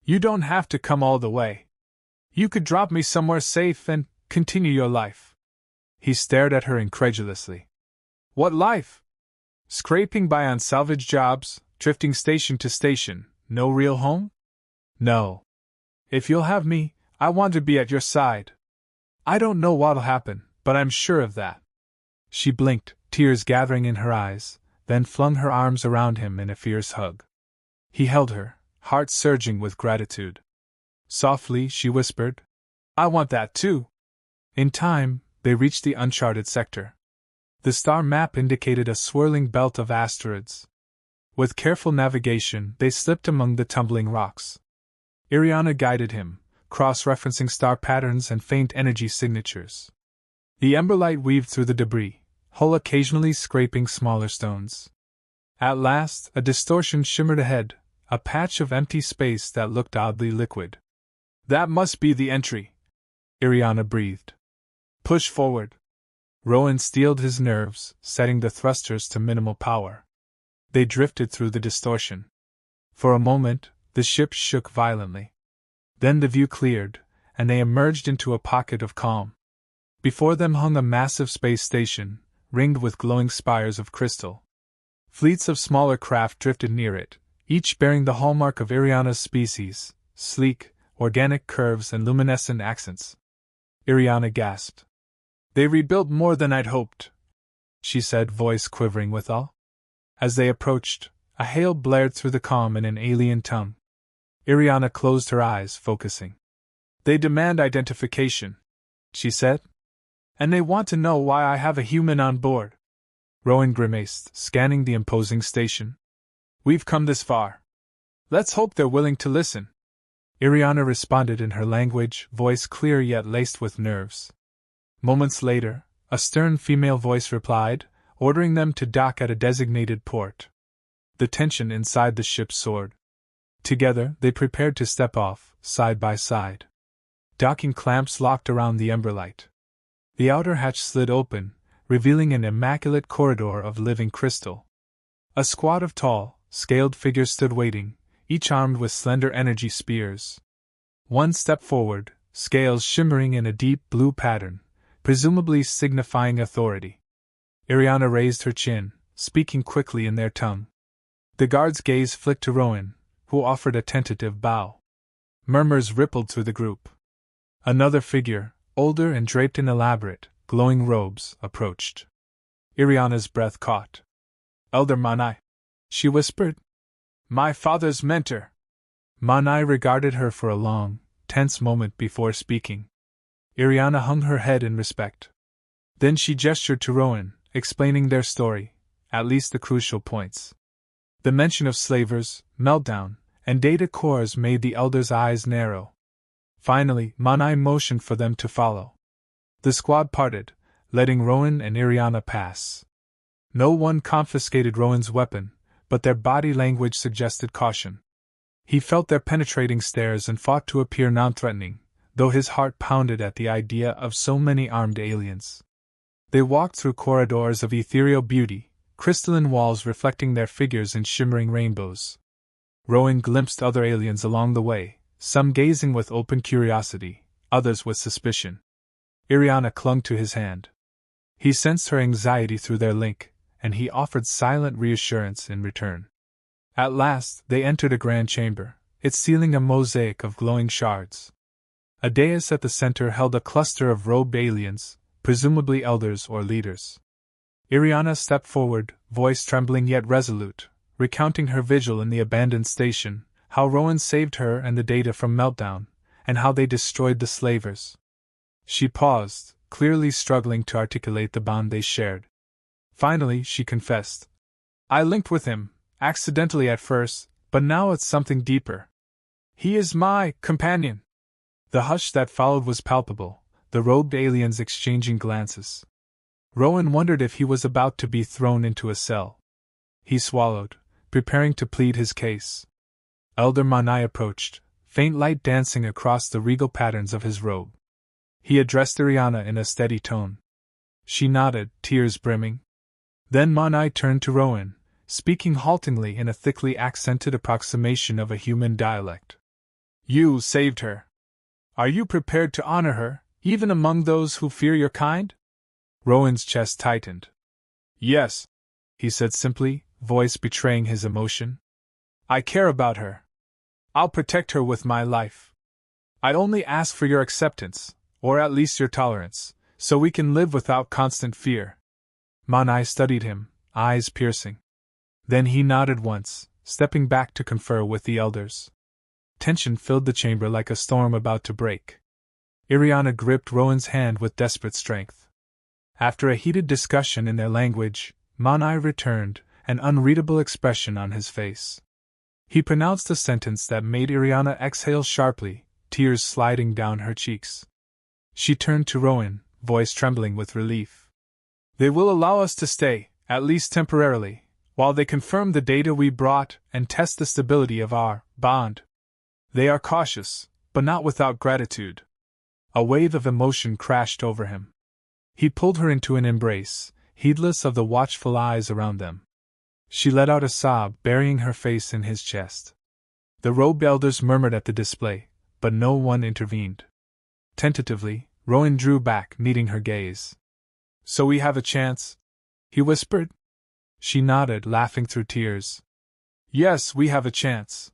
"You don't have to come all the way. You could drop me somewhere safe and continue your life." He stared at her incredulously. "What life? Scraping by on salvage jobs, drifting station to station, no real home?" "No. If you'll have me, I want to be at your side. I don't know what'll happen, but I'm sure of that. She blinked, tears gathering in her eyes, then flung her arms around him in a fierce hug. He held her, heart surging with gratitude. Softly, she whispered, I want that too. In time, they reached the uncharted sector. The star map indicated a swirling belt of asteroids. With careful navigation, they slipped among the tumbling rocks. Iriana guided him, cross-referencing star patterns and faint energy signatures. The emberlight weaved through the debris, hull occasionally scraping smaller stones. At last, a distortion shimmered ahead, a patch of empty space that looked oddly liquid. That must be the entry, Iriana breathed. Push forward. Rowan steeled his nerves, setting the thrusters to minimal power. They drifted through the distortion. For a moment, the ship shook violently. Then the view cleared, and they emerged into a pocket of calm. Before them hung a massive space station, ringed with glowing spires of crystal. Fleets of smaller craft drifted near it, each bearing the hallmark of Iriana's species, sleek, organic curves and luminescent accents. Iriana gasped. They rebuilt more than I'd hoped, she said, voice quivering with awe. As they approached, a hail blared through the calm in an alien tongue. Iriana closed her eyes, focusing. They demand identification, she said. And they want to know why I have a human on board. Rowan grimaced, scanning the imposing station. We've come this far. Let's hope they're willing to listen. Iriana responded in her language, voice clear yet laced with nerves. Moments later, a stern female voice replied, ordering them to dock at a designated port. The tension inside the ship soared. Together, they prepared to step off, side by side. Docking clamps locked around the emberlight. The outer hatch slid open, revealing an immaculate corridor of living crystal. A squad of tall, scaled figures stood waiting, each armed with slender energy spears. One stepped forward, scales shimmering in a deep blue pattern, presumably signifying authority. Iriana raised her chin, speaking quickly in their tongue. The guard's gaze flicked to Rowan, who offered a tentative bow. Murmurs rippled through the group. Another figure, older and draped in elaborate, glowing robes, approached. Iriana's breath caught. Elder Manai, she whispered. My father's mentor. Manai regarded her for a long, tense moment before speaking. Iriana hung her head in respect. Then she gestured to Rowan, explaining their story, at least the crucial points. The mention of slavers, meltdown, and data cores made the elder's eyes narrow. Finally, Manai motioned for them to follow. The squad parted, letting Rowan and Iriana pass. No one confiscated Rowan's weapon, but their body language suggested caution. He felt their penetrating stares and fought to appear non-threatening, though his heart pounded at the idea of so many armed aliens. They walked through corridors of ethereal beauty, crystalline walls reflecting their figures in shimmering rainbows. Rowan glimpsed other aliens along the way, some gazing with open curiosity, others with suspicion. Iriana clung to his hand. He sensed her anxiety through their link, and he offered silent reassurance in return. At last, they entered a grand chamber, its ceiling a mosaic of glowing shards. A dais at the center held a cluster of robed aliens, presumably elders or leaders. Iriana stepped forward, voice trembling yet resolute, recounting her vigil in the abandoned station, how Rowan saved her and the data from meltdown, and how they destroyed the slavers. She paused, clearly struggling to articulate the bond they shared. Finally, she confessed. I linked with him, accidentally at first, but now it's something deeper. He is my companion. The hush that followed was palpable, the robed aliens exchanging glances. Rowan wondered if he was about to be thrown into a cell. He swallowed, preparing to plead his case. Elder Manai approached, faint light dancing across the regal patterns of his robe. He addressed Iriana in a steady tone. She nodded, tears brimming. Then Manai turned to Rowan, speaking haltingly in a thickly accented approximation of a human dialect. You saved her. Are you prepared to honor her, even among those who fear your kind? Rowan's chest tightened. Yes, he said simply, voice betraying his emotion. I care about her. I'll protect her with my life. I only ask for your acceptance, or at least your tolerance, so we can live without constant fear. Manai studied him, eyes piercing. Then he nodded once, stepping back to confer with the elders. Tension filled the chamber like a storm about to break. Iriana gripped Rowan's hand with desperate strength. After a heated discussion in their language, Manai returned, an unreadable expression on his face. He pronounced a sentence that made Iriana exhale sharply, tears sliding down her cheeks. She turned to Rowan, voice trembling with relief. They will allow us to stay, at least temporarily, while they confirm the data we brought and test the stability of our bond. They are cautious, but not without gratitude. A wave of emotion crashed over him. He pulled her into an embrace, heedless of the watchful eyes around them. She let out a sob, burying her face in his chest. The robed elders murmured at the display, but no one intervened. Tentatively, Rowan drew back, meeting her gaze. So we have a chance? He whispered. She nodded, laughing through tears. Yes, we have a chance.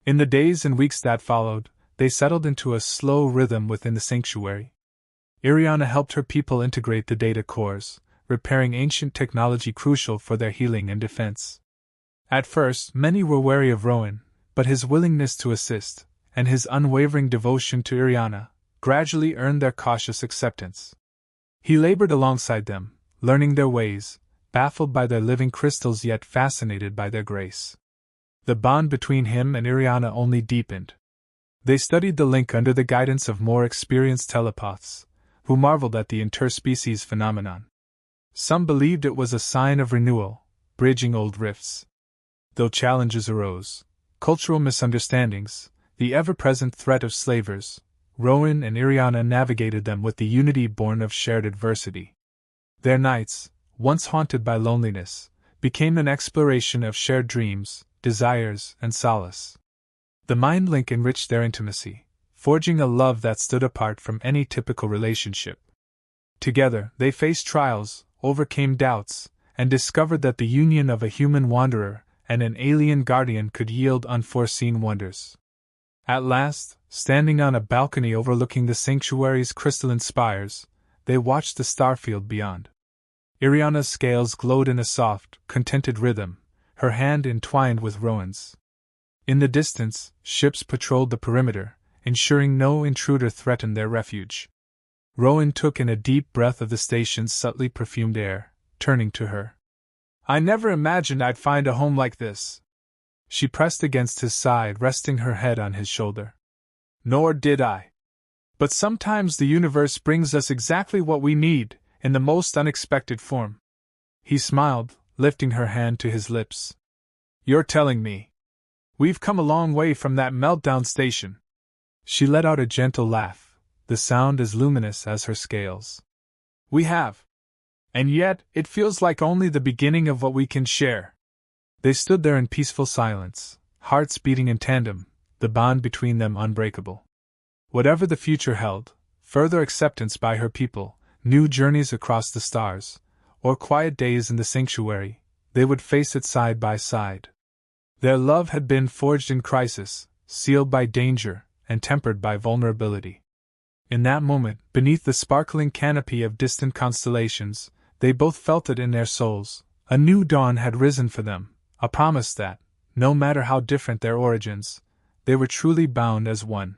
In the days and weeks that followed, they settled into a slow rhythm within the sanctuary. Iriana helped her people integrate the data cores, repairing ancient technology crucial for their healing and defense. At first, many were wary of Rowan, but his willingness to assist, and his unwavering devotion to Iriana, gradually earned their cautious acceptance. He labored alongside them, learning their ways, baffled by their living crystals yet fascinated by their grace. The bond between him and Iriana only deepened. They studied the link under the guidance of more experienced telepaths, who marveled at the interspecies phenomenon. Some believed it was a sign of renewal, bridging old rifts. Though challenges arose, cultural misunderstandings, the ever-present threat of slavers, Rowan and Iriana navigated them with the unity born of shared adversity. Their nights, once haunted by loneliness, became an exploration of shared dreams, desires, and solace. The mind link enriched their intimacy, forging a love that stood apart from any typical relationship. Together, they faced trials, overcame doubts, and discovered that the union of a human wanderer and an alien guardian could yield unforeseen wonders. At last, standing on a balcony overlooking the sanctuary's crystalline spires, they watched the starfield beyond. Iriana's scales glowed in a soft, contented rhythm, her hand entwined with Rowan's. In the distance, ships patrolled the perimeter, ensuring no intruder threatened their refuge. Rowan took in a deep breath of the station's subtly perfumed air, turning to her. I never imagined I'd find a home like this. She pressed against his side, resting her head on his shoulder. Nor did I. But sometimes the universe brings us exactly what we need, in the most unexpected form. He smiled, lifting her hand to his lips. You're telling me. We've come a long way from that meltdown station. She let out a gentle laugh, the sound as luminous as her scales. We have. And yet, it feels like only the beginning of what we can share. They stood there in peaceful silence, hearts beating in tandem, the bond between them unbreakable. Whatever the future held, further acceptance by her people, new journeys across the stars, or quiet days in the sanctuary, they would face it side by side. Their love had been forged in crisis, sealed by danger, and tempered by vulnerability. In that moment, beneath the sparkling canopy of distant constellations, they both felt it in their souls. A new dawn had risen for them, a promise that, no matter how different their origins, they were truly bound as one.